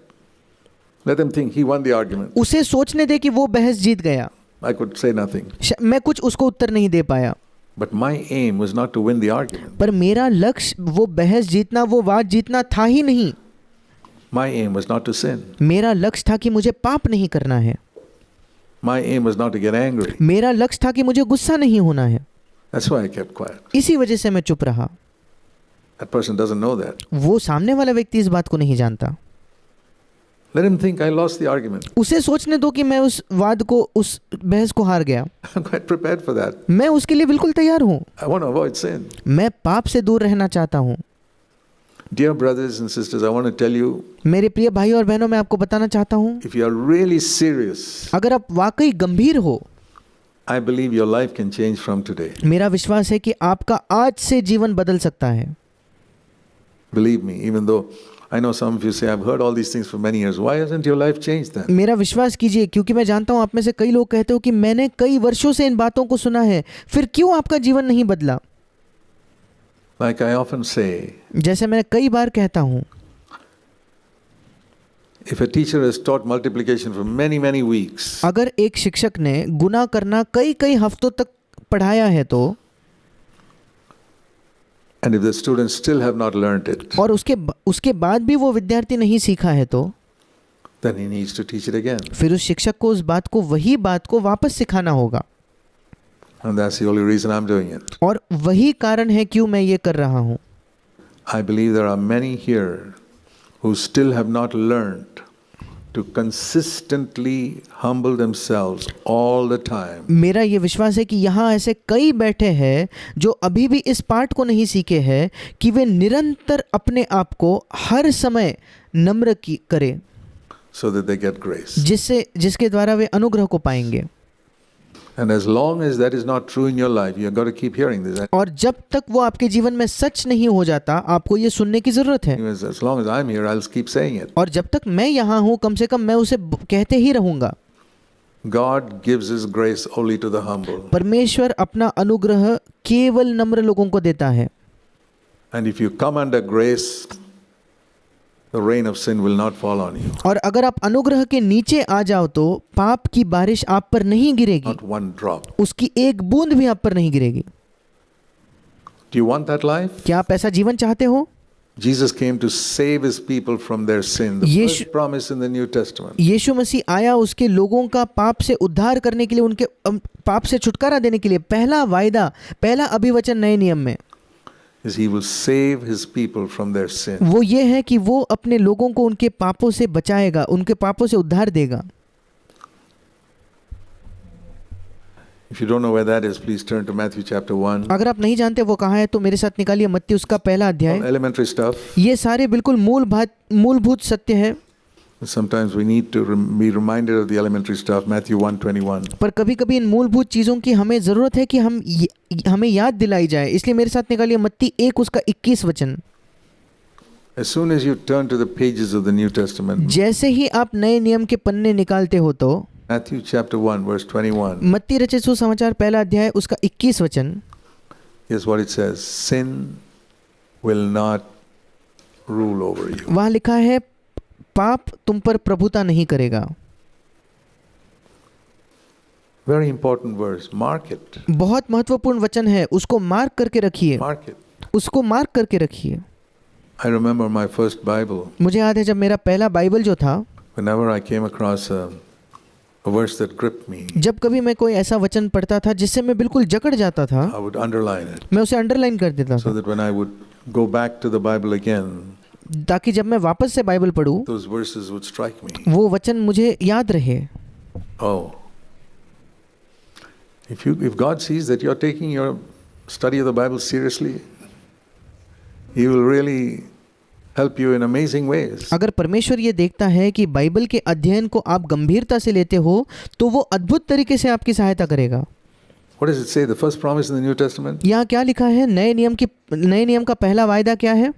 S1: Let them think he won the argument.
S2: उसे सोचने दे कि वो बहस जीत गया।
S1: I could say nothing.
S2: मैं कुछ उसको उत्तर नहीं दे पाया।
S1: But my aim was not to win the argument.
S2: पर मेरा लक्ष्य वो बहस जीतना, वो वाद जीतना था ही नहीं।
S1: My aim was not to sin.
S2: मेरा लक्ष्य था कि मुझे पाप नहीं करना है।
S1: My aim was not to get angry.
S2: मेरा लक्ष्य था कि मुझे गुस्सा नहीं होना है।
S1: That's why I kept quiet.
S2: इसी वजह से मैं चुप रहा।
S1: That person doesn't know that.
S2: वो सामने वाला व्यक्ति इस बात को नहीं जानता।
S1: Let him think I lost the argument.
S2: उसे सोचने दो कि मैं उस वाद को, उस बहस को हार गया।
S1: I'm quite prepared for that.
S2: मैं उसके लिए बिल्कुल तैयार हूँ।
S1: I want to avoid sin.
S2: मैं पाप से दूर रहना चाहता हूँ।
S1: Dear brothers and sisters, I want to tell you,
S2: मेरे प्रिय भाई और बहनों, मैं आपको बताना चाहता हूँ,
S1: if you are really serious,
S2: अगर आप वाकई गंभीर हो,
S1: I believe your life can change from today.
S2: मेरा विश्वास है कि आपका आज से जीवन बदल सकता है।
S1: Believe me, even though I know some of you say, I've heard all these things for many years. Why hasn't your life changed then?
S2: मेरा विश्वास कीजिए, क्योंकि मैं जानता हूँ आप में से कई लोग कहते हो कि मैंने कई वर्षों से इन बातों को सुना है, फिर क्यों आपका जीवन नहीं बदला?
S1: Like I often say,
S2: जैसे मैं कई बार कहता हूँ,
S1: if a teacher has taught multiplication for many, many weeks,
S2: अगर एक शिक्षक ने गुना करना कई कई हफ्तों तक पढ़ाया है तो,
S1: and if the students still have not learned it,
S2: और उसके बाद भी वो विद्यार्थी नहीं सीखा है तो,
S1: then he needs to teach it again.
S2: फिर उस शिक्षक को उस बात को, वही बात को वापस सिखाना होगा।
S1: And that's the only reason I'm doing it.
S2: और वही कारण है क्यों मैं ये कर रहा हूँ।
S1: I believe there are many here who still have not learned to consistently humble themselves all the time.
S2: मेरा ये विश्वास है कि यहाँ ऐसे कई बैठे हैं जो अभी भी इस पाठ को नहीं सीखे हैं कि वे निरंतर अपने आप को हर समय नम्र करें,
S1: So that they get grace.
S2: जिसके द्वारा वे अनुग्रह को पाएंगे।
S1: And as long as that is not true in your life, you've got to keep hearing this.
S2: और जब तक वो आपके जीवन में सच नहीं हो जाता, आपको ये सुनने की जरूरत है।
S1: As long as I'm here, I'll keep saying it.
S2: और जब तक मैं यहाँ हूँ, कम से कम मैं उसे कहते ही रहूँगा।
S1: God gives His grace only to the humble.
S2: परमेश्वर अपना अनुग्रह केवल नम्र लोगों को देता है।
S1: And if you come under grace, the rain of sin will not fall on you.
S2: और अगर आप अनुग्रह के नीचे आ जाओ तो पाप की बारिश आप पर नहीं गिरेगी,
S1: Not one drop.
S2: उसकी एक बूंद भी आप पर नहीं गिरेगी।
S1: Do you want that life?
S2: क्या आप ऐसा जीवन चाहते हो?
S1: Jesus came to save his people from their sin. The
S2: Yeshu-
S1: first promise in the New Testament
S2: यीशु मसीह आया उसके लोगों का पाप से उद्धार करने के लिए, उनके पाप से छुटकारा देने के लिए। पहला वायदा, पहला अभिवचन नए नियम में
S1: is he will save his people from their sin.
S2: वो ये है कि वो अपने लोगों को उनके पापों से बचाएगा, उनके पापों से उद्धार देगा।
S1: If you don't know where that is, please turn to Matthew chapter 1.
S2: अगर आप नहीं जानते वो कहाँ है तो मेरे साथ निकालिए मत्ती उसका पहला अध्याय।
S1: Elementary stuff.
S2: ये सारे बिल्कुल मूलभूत सत्य है,
S1: Sometimes we need to be reminded of the elementary stuff. Matthew 1:21.
S2: पर कभी कभी इन मूलभूत चीज़ों की हमें ज़रूरत है कि हमें याद दिलाई जाए। इसलिए मेरे साथ निकालिए मत्ती 1 उसका 21 वचन।
S1: As soon as you turn to the pages of the New Testament,
S2: जैसे ही आप नए नियम के पन्ने निकालते हो तो
S1: Matthew chapter 1 verse 21.
S2: मत्ती रचित सुसमाचार पहला अध्याय उसका 21 वचन,
S1: Here's what it says: Sin will not rule over you.
S2: वहाँ लिखा है पाप तुम पर प्रभुता नहीं करेगा।
S1: Very important verse. Mark it.
S2: बहुत महत्वपूर्ण वचन है, उसको मार्क करके रखिए,
S1: Mark it.
S2: उसको मार्क करके रखिए।
S1: I remember my first Bible.
S2: मुझे याद है जब मेरा पहला बाइबल जो था,
S1: Whenever I came across a verse that gripped me,
S2: जब कभी मैं कोई ऐसा वचन पढ़ता था जिससे मैं बिल्कुल जकड़ जाता था,
S1: I would underline it
S2: मैं उसे अंडरलाइन कर देता
S1: so
S2: था,
S1: that when I would go back to the Bible again,
S2: ताकि जब मैं वापस से Bible पढूं
S1: those verses would strike me.
S2: वो वचन मुझे याद रहे।
S1: Oh, if God sees that you're taking your study of the Bible seriously, He will really help you in amazing ways.
S2: अगर परमेश्वर ये देखता है कि बाइबल के अध्ययन को आप गंभीरता से लेते हो तो वो अद्भुत तरीके से आपकी सहायता करेगा।
S1: What does it say? The first promise in the New Testament?
S2: यहाँ क्या लिखा है? नए नियम का पहला वायदा क्या है?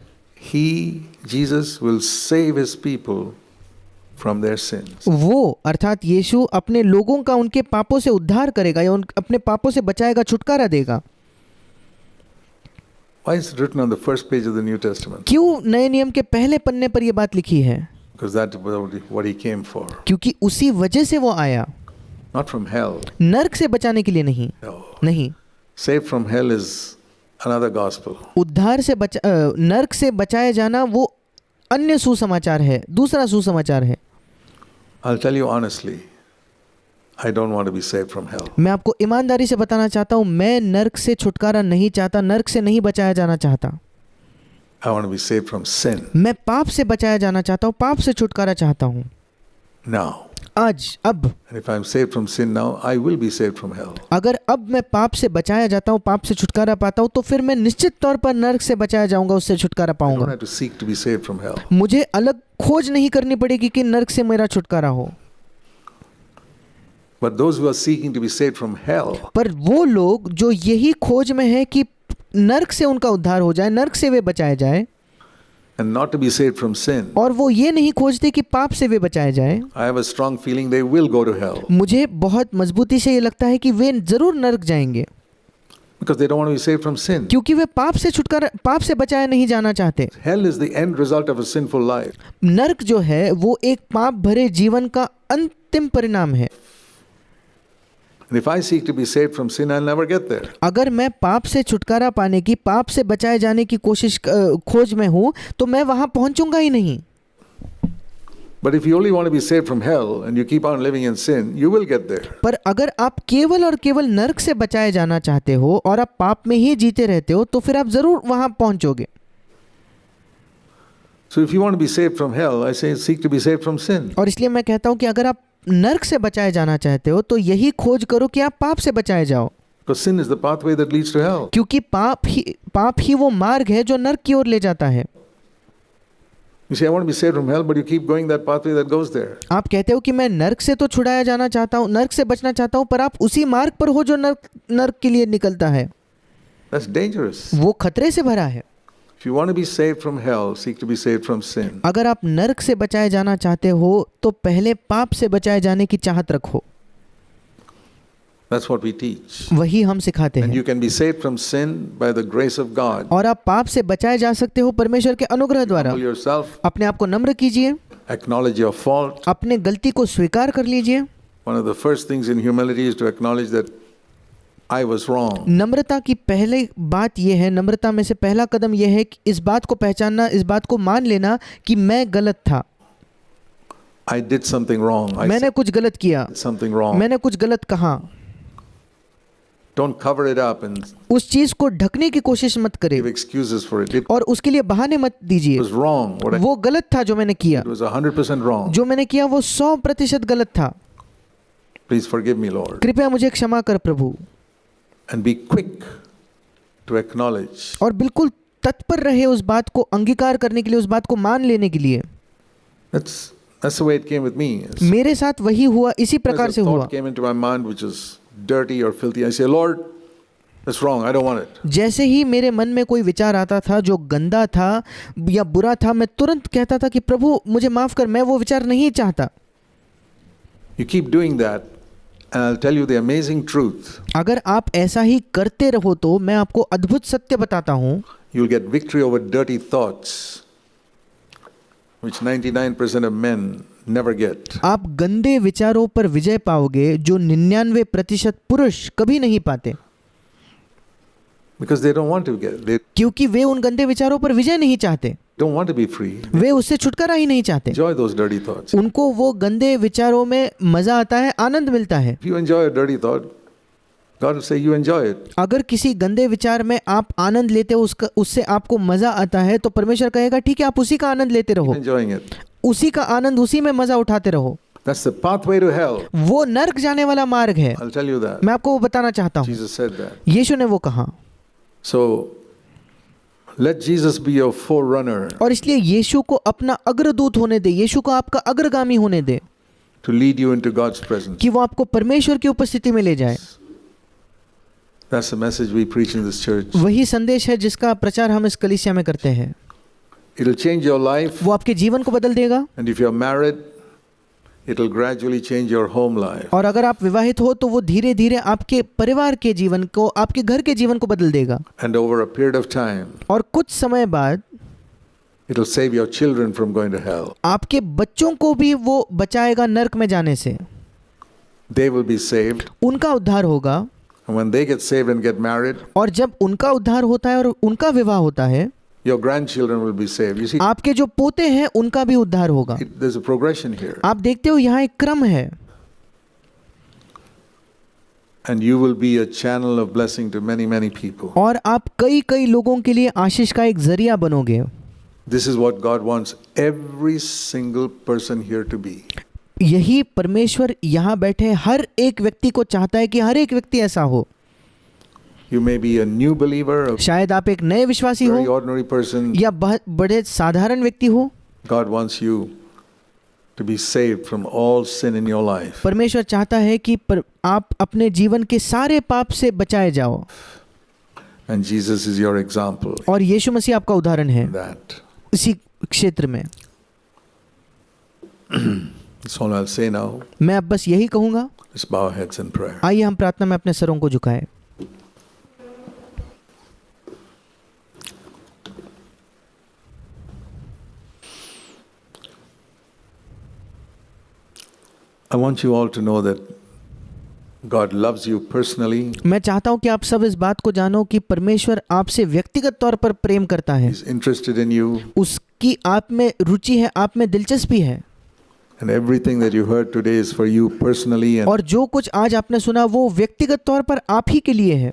S1: He, Jesus, will save His people from their sins.
S2: वो अर्थात यीशु अपने लोगों का उनके पापों से उद्धार करेगा या अपने पापों से बचाएगा, छुटकारा देगा।
S1: Why is it written on the first page of the New Testament?
S2: क्यों नए नियम के पहले पन्ने पर यह बात लिखी है?
S1: Because that's what He came for.
S2: क्योंकि उसी वजह से वो आया,
S1: Not from hell.
S2: नरक से बचाने के लिए नहीं।
S1: No.
S2: नहीं,
S1: Saved from hell is another gospel.
S2: उद्धार से नरक से बचाया जाना वो अन्य सुसमाचार है, दूसरा सुसमाचार है।
S1: I'll tell you honestly, I don't want to be saved from hell.
S2: मैं आपको ईमानदारी से बताना चाहता हूँ, मैं नरक से छुटकारा नहीं चाहता, नरक से नहीं बचाया जाना चाहता।
S1: I want to be saved from sin.
S2: मैं पाप से बचाया जाना चाहता हूँ, पाप से छुटकारा चाहता हूँ।
S1: Now.
S2: आज, अब
S1: And if I'm saved from sin now, I will be saved from hell.
S2: अगर अब मैं पाप से बचाया जाता हूँ, पाप से छुटकारा पाता हूँ, तो फिर मैं निश्चित तौर पर नरक से बचाया जाऊंगा, उससे छुटकारा
S1: I don't
S2: पाऊंगा।
S1: have to seek to be saved from hell.
S2: मुझे अलग खोज नहीं करनी पड़ेगी कि नरक से मेरा छुटकारा हो।
S1: But those who are seeking to be saved from hell,
S2: पर वो लोग जो यही खोज में है कि नरक से उनका उद्धार हो जाए, नरक से वे बचाए जाए,
S1: and not to be saved from sin,
S2: और वो ये नहीं खोजते कि पाप से वे बचाए जाए,
S1: I have a strong feeling they will go to hell
S2: मुझे बहुत मजबूती से ये लगता है कि वे जरूर नरक जाएंगे,
S1: because they don't want to be saved from sin.
S2: क्योंकि वे पाप से बचाया नहीं जाना चाहते।
S1: Hell is the end result of a sinful life.
S2: नरक जो है वो एक पाप भरे जीवन का अंतिम परिणाम है।
S1: And if I seek to be saved from sin, I'll never get there.
S2: अगर मैं पाप से छुटकारा पाने की, पाप से बचाए जाने की खोज में हूँ तो मैं वहां पहुंचूंगा ही नहीं।
S1: But if you only want to be saved from hell and you keep on living in sin, you will get there.
S2: पर अगर आप केवल और केवल नरक से बचाए जाना चाहते हो और आप पाप में ही जीते रहते हो तो फिर आप जरूर वहां पहुंचोगे।
S1: So if you want to be saved from hell, I say seek to be saved from sin.
S2: और इसलिए मैं कहता हूं कि अगर आप नरक से बचाए जाना चाहते हो तो यही खोज करो कि आप पाप से बचाए जाओ,
S1: Because sin is the pathway that leads to hell.
S2: क्योंकि पाप ही वो मार्ग है जो नरक की ओर ले जाता है।
S1: You say, I want to be saved from hell, but you keep going that pathway that goes there.
S2: आप कहते हो कि मैं नरक से तो छुड़ाया जाना चाहता हूँ, नरक से बचना चाहता हूँ, पर आप उसी मार्ग पर हो जो नरक के लिए निकलता है।
S1: That's dangerous.
S2: वो खतरे से भरा है।
S1: If you want to be saved from hell, seek to be saved from sin.
S2: अगर आप नरक से बचाए जाना चाहते हो तो पहले पाप से बचाए जाने की चाहत रखो।
S1: That's what we teach.
S2: वही हम सिखाते
S1: And
S2: हैं।
S1: you can be saved from sin by the grace of God.
S2: और आप पाप से बचाए जा सकते हो परमेश्वर के अनुग्रह द्वारा।
S1: Humble yourself,
S2: अपने आप को नम्र कीजिए,
S1: acknowledge your fault.
S2: अपने गलती को स्वीकार कर लीजिए।
S1: One of the first things in humility is to acknowledge that I was wrong.
S2: नम्रता की पहले बात यह है, नम्रता में से पहला कदम यह है कि इस बात को पहचानना, इस बात को मान लेना कि मैं गलत था,
S1: I did something wrong. I
S2: मैंने कुछ गलत किया,
S1: said something wrong.
S2: मैंने कुछ गलत कहा।
S1: Don't cover it up and
S2: उस चीज को ढकने की कोशिश मत करें
S1: give excuses for it. It
S2: और उसके लिए बहाने मत दीजिए।
S1: was wrong. What I
S2: वो गलत था जो मैंने किया,
S1: it was 100% wrong.
S2: जो मैंने किया वो 100% गलत था।
S1: Please forgive me, Lord.
S2: कृपया मुझे क्षमा कर प्रभु।
S1: And be quick to acknowledge.
S2: और बिल्कुल तत्पर रहे उस बात को अंगीकार करने के लिए, उस बात को मान लेने के लिए।
S1: That's the way it came with me.
S2: मेरे साथ वही हुआ, इसी प्रकार
S1: As
S2: से
S1: a
S2: हुआ।
S1: thought came into my mind which is dirty or filthy, I say, Lord, that's wrong. I don't want it.
S2: जैसे ही मेरे मन में कोई विचार आता था जो गंदा था या बुरा था, मैं तुरंत कहता था कि प्रभु मुझे माफ कर, मैं वो विचार नहीं चाहता।
S1: You keep doing that, and I'll tell you the amazing truth.
S2: अगर आप ऐसा ही करते रहो तो मैं आपको अद्भुत सत्य बताता हूँ,
S1: You'll get victory over dirty thoughts, which 99% of men never get.
S2: आप गंदे विचारों पर विजय पाओगे जो 99% पुरुष कभी नहीं पाते,
S1: Because they don't want to get, they
S2: क्योंकि वे उन गंदे विचारों पर विजय नहीं चाहते,
S1: don't want to be free.
S2: वे उससे छुटकारा ही नहीं चाहते।
S1: Enjoy those dirty thoughts.
S2: उनको वो गंदे विचारों में मजा आता है, आनंद मिलता है।
S1: If you enjoy a dirty thought, God will say you enjoy it.
S2: अगर किसी गंदे विचार में आप आनंद लेते हो, उससे आपको मजा आता है, तो परमेश्वर कहेगा ठीक है, आप उसी का आनंद लेते रहो,
S1: Enjoying it.
S2: उसी का आनंद, उसी में मजा उठाते रहो।
S1: That's the pathway to hell.
S2: वो नर्क जाने वाला मार्ग है।
S1: I'll tell you that.
S2: मैं आपको वो बताना चाहता हूँ,
S1: Jesus said that.
S2: यीशु ने वो कहा।
S1: So let Jesus be your forerunner
S2: और इसलिए यीशु को अपना अग्रदूत होने दे, यीशु को आपका अग्रगामी होने दे,
S1: to lead you into God's presence.
S2: कि वो आपको परमेश्वर की उपस्थिति में ले जाए।
S1: That's the message we preach in this church.
S2: वही संदेश है जिसका प्रचार हम इस कलीसिया में करते हैं।
S1: It'll change your life,
S2: वो आपके जीवन को बदल देगा,
S1: and if you're married, it'll gradually change your home life.
S2: और अगर आप विवाहित हो तो वो धीरे धीरे आपके परिवार के जीवन को, आपके घर के जीवन को बदल देगा।
S1: And over a period of time,
S2: और कुछ समय बाद
S1: it'll save your children from going to hell.
S2: आपके बच्चों को भी वो बचाएगा नर्क में जाने से।
S1: They will be saved,
S2: उनका उद्धार होगा,
S1: and when they get saved and get married,
S2: और जब उनका उद्धार होता है और उनका विवाह होता है,
S1: your grandchildren will be saved. You see,
S2: आपके जो पोते हैं उनका भी उद्धार होगा।
S1: there's a progression here.
S2: आप देखते हो यहाँ एक क्रम है,
S1: And you will be a channel of blessing to many, many people.
S2: और आप कई कई लोगों के लिए आशीष का एक जरिया बनोगे।
S1: This is what God wants every single person here to be.
S2: यही परमेश्वर यहाँ बैठे हर एक व्यक्ति को चाहता है कि हर एक व्यक्ति ऐसा हो।
S1: You may be a new believer, a
S2: शायद आप एक नए विश्वासी
S1: very
S2: हो
S1: ordinary person.
S2: या बहुत बड़े साधारण व्यक्ति हो,
S1: God wants you to be saved from all sin in your life.
S2: परमेश्वर चाहता है कि आप अपने जीवन के सारे पाप से बचाए जाओ,
S1: And Jesus is your example
S2: और यीशु मसीह आपका उदाहरण है
S1: in that.
S2: इसी क्षेत्र में।
S1: That's all I'll say now.
S2: मैं अब बस यही कहूँगा।
S1: Let's bow our heads in prayer.
S2: आइए हम प्रार्थना में अपने सरों को झुकाएं।
S1: I want you all to know that God loves you personally.
S2: मैं चाहता हूं कि आप सब इस बात को जानो कि परमेश्वर आपसे व्यक्तिगत तौर पर प्रेम करता है,
S1: He's interested in you.
S2: उसकी आप में रुचि है, आप में दिलचस्पी है,
S1: And everything that you heard today is for you personally. And
S2: और जो कुछ आज आपने सुना वो व्यक्तिगत तौर पर आप ही के लिए है।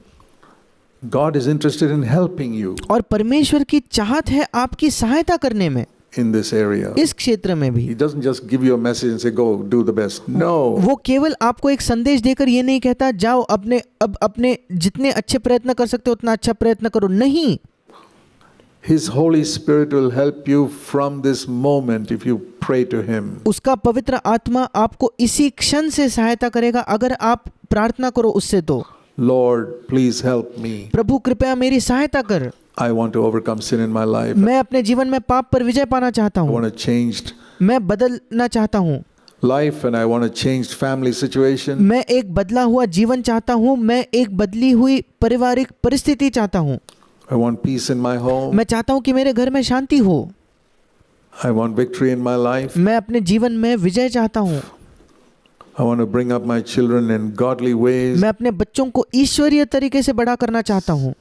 S1: God is interested in helping you
S2: और परमेश्वर की चाहत है आपकी सहायता करने में
S1: in this area.
S2: इस क्षेत्र में भी।
S1: He doesn't just give you a message and say, go do the best. No.
S2: वो केवल आपको एक संदेश देकर ये नहीं कहता जाओ अपने जितने अच्छे प्रयत्न कर सकते हो उतना अच्छा प्रयत्न करो, नहीं।
S1: His Holy Spirit will help you from this moment if you pray to Him.
S2: उसका पवित्र आत्मा आपको इसी क्षण से सहायता करेगा अगर आप प्रार्थना करो उससे। तो
S1: Lord, please help me.
S2: प्रभु कृपया मेरी सहायता कर,
S1: I want to overcome sin in my life.
S2: मैं अपने जीवन में पाप पर विजय पाना चाहता
S1: I
S2: हूँ,
S1: want a changed
S2: मैं बदलना चाहता हूँ,
S1: life and I want a changed family situation.
S2: मैं एक बदला हुआ जीवन चाहता हूँ, मैं एक बदली हुई पारिवारिक परिस्थिति चाहता हूँ,
S1: I want peace in my home.
S2: मैं चाहता हूँ कि मेरे घर में शांति हो,
S1: I want victory in my life.
S2: मैं अपने जीवन में विजय चाहता हूँ,
S1: I want to bring up my children in godly ways.
S2: मैं अपने बच्चों को ईश्वरीय तरीके से बड़ा करना चाहता हूँ।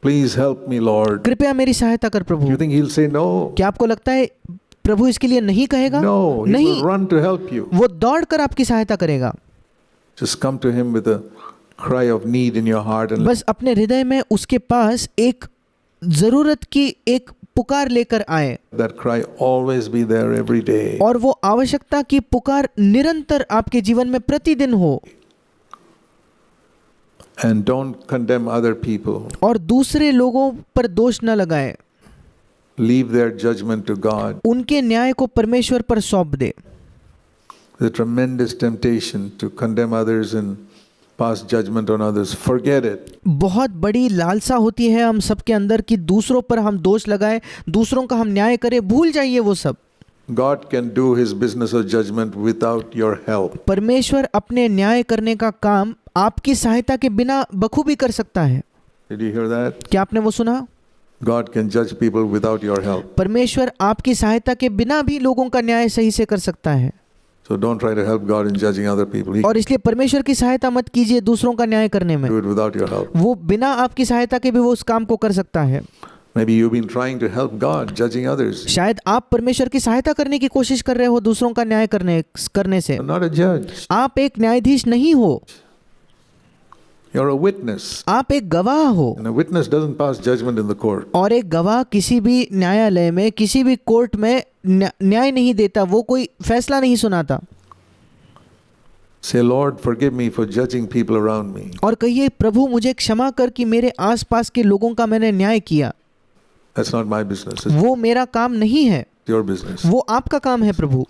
S1: Please help me, Lord.
S2: कृपया मेरी सहायता कर प्रभु।
S1: You think he'll say no?
S2: क्या आपको लगता है प्रभु इसके लिए नहीं कहेगा?
S1: No, he
S2: नहीं,
S1: will run to help you.
S2: वो दौड़ कर आपकी सहायता करेगा।
S1: Just come to him with a cry of need in your heart and
S2: बस अपने हृदय में उसके पास एक जरूरत की एक पुकार लेकर आए,
S1: that cry always be there every day.
S2: और वो आवश्यकता की पुकार निरंतर आपके जीवन में प्रतिदिन हो।
S1: And don't condemn other people.
S2: और दूसरे लोगों पर दोष न लगाए,
S1: Leave their judgment to God.
S2: उनके न्याय को परमेश्वर पर सौंप दे।
S1: The tremendous temptation to condemn others and pass judgment on others. Forget it.
S2: बहुत बड़ी लालसा होती है हम सबके अंदर कि दूसरों पर हम दोष लगाएं, दूसरों का हम न्याय करें। भूल जाइए वो सब।
S1: God can do his business of judgment without your help.
S2: परमेश्वर अपने न्याय करने का काम आपकी सहायता के बिना बखूबी कर सकता है।
S1: Did you hear that?
S2: क्या आपने वो सुना?
S1: God can judge people without your help.
S2: परमेश्वर आपकी सहायता के बिना भी लोगों का न्याय सही से कर सकता है।
S1: So don't try to help God in judging other people. He
S2: और इसलिए परमेश्वर की सहायता मत कीजिए दूसरों का न्याय करने में।
S1: can do it without your help.
S2: वो बिना आपकी सहायता के भी वो उस काम को कर सकता है।
S1: Maybe you've been trying to help God judging others.
S2: शायद आप परमेश्वर की सहायता करने की कोशिश कर रहे हो दूसरों का न्याय करने से।
S1: You're not a judge.
S2: आप एक न्यायाधीश नहीं हो,
S1: You're a witness.
S2: आप एक गवाह हो।
S1: And a witness doesn't pass judgment in the court.
S2: और एक गवाह किसी भी न्यायालय में, किसी भी कोर्ट में न्याय नहीं देता, वो कोई फैसला नहीं सुनाता।
S1: Say, Lord, forgive me for judging people around me.
S2: और कहिए, प्रभु मुझे क्षमा कर कि मेरे आसपास के लोगों का मैंने न्याय किया।
S1: That's not my business. It's
S2: वो मेरा काम नहीं है,
S1: your business.
S2: वो आपका काम है प्रभु।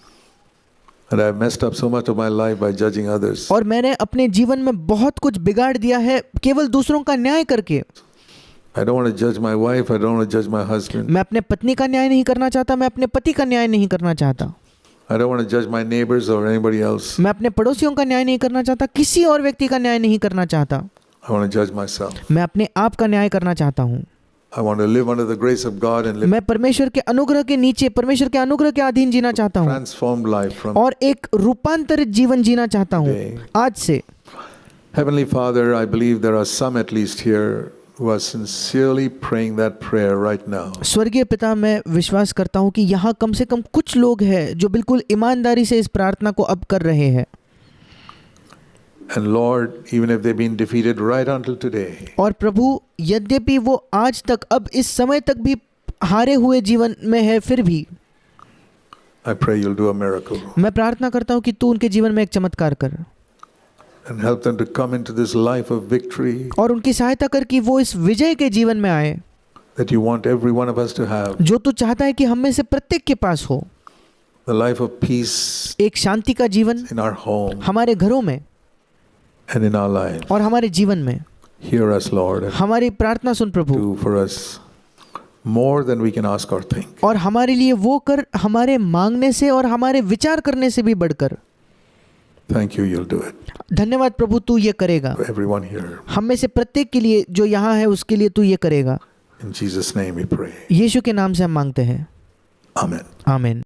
S1: And I've messed up so much of my life by judging others.
S2: और मैंने अपने जीवन में बहुत कुछ बिगाड़ दिया है केवल दूसरों का न्याय करके।
S1: I don't want to judge my wife. I don't want to judge my husband.
S2: मैं अपने पत्नी का न्याय नहीं करना चाहता, मैं अपने पति का न्याय नहीं करना चाहता।
S1: I don't want to judge my neighbors or anybody else.
S2: मैं अपने पड़ोसियों का न्याय नहीं करना चाहता, किसी और व्यक्ति का न्याय नहीं करना चाहता।
S1: I want to judge myself.
S2: मैं अपने आप का न्याय करना चाहता हूँ।
S1: I want to live under the grace of God and live
S2: मैं परमेश्वर के अनुग्रह के नीचे, परमेश्वर के अनुग्रह के अधीन जीना चाहता हूँ,
S1: transformed life from
S2: और एक रूपांतरित जीवन जीना चाहता हूँ आज से।
S1: Heavenly Father, I believe there are some at least here who are sincerely praying that prayer right now.
S2: स्वर्गीय पिता, मैं विश्वास करता हूँ कि यहाँ कम से कम कुछ लोग हैं जो बिल्कुल ईमानदारी से इस प्रार्थना को अब कर रहे हैं।
S1: And Lord, even if they've been defeated right until today,
S2: और प्रभु, यद्यपि वो आज तक, अब इस समय तक भी हारे हुए जीवन में है, फिर भी
S1: I pray you'll do a miracle
S2: मैं प्रार्थना करता हूँ कि तू उनके जीवन में एक चमत्कार कर,
S1: and help them to come into this life of victory
S2: और उनकी सहायता कर कि वो इस विजय के जीवन में आए
S1: that you want every one of us to have.
S2: जो तू चाहता है कि हम में से प्रत्येक के पास हो।
S1: The life of peace
S2: एक शांति का जीवन
S1: in our home
S2: हमारे घरों में
S1: and in our lives.
S2: और हमारे जीवन में।
S1: Hear us, Lord, and
S2: हमारी प्रार्थना सुन प्रभु,
S1: do for us more than we can ask or think.
S2: और हमारे लिए वो कर हमारे मांगने से और हमारे विचार करने से भी बढ़कर।
S1: Thank you, you'll do it.
S2: धन्यवाद प्रभु, तू ये करेगा।
S1: For everyone here.
S2: हम में से प्रत्येक के लिए जो यहाँ है उसके लिए तू ये करेगा।
S1: In Jesus' name we pray.
S2: यीशु के नाम से हम मांगते हैं,
S1: Amen.
S2: आमीन।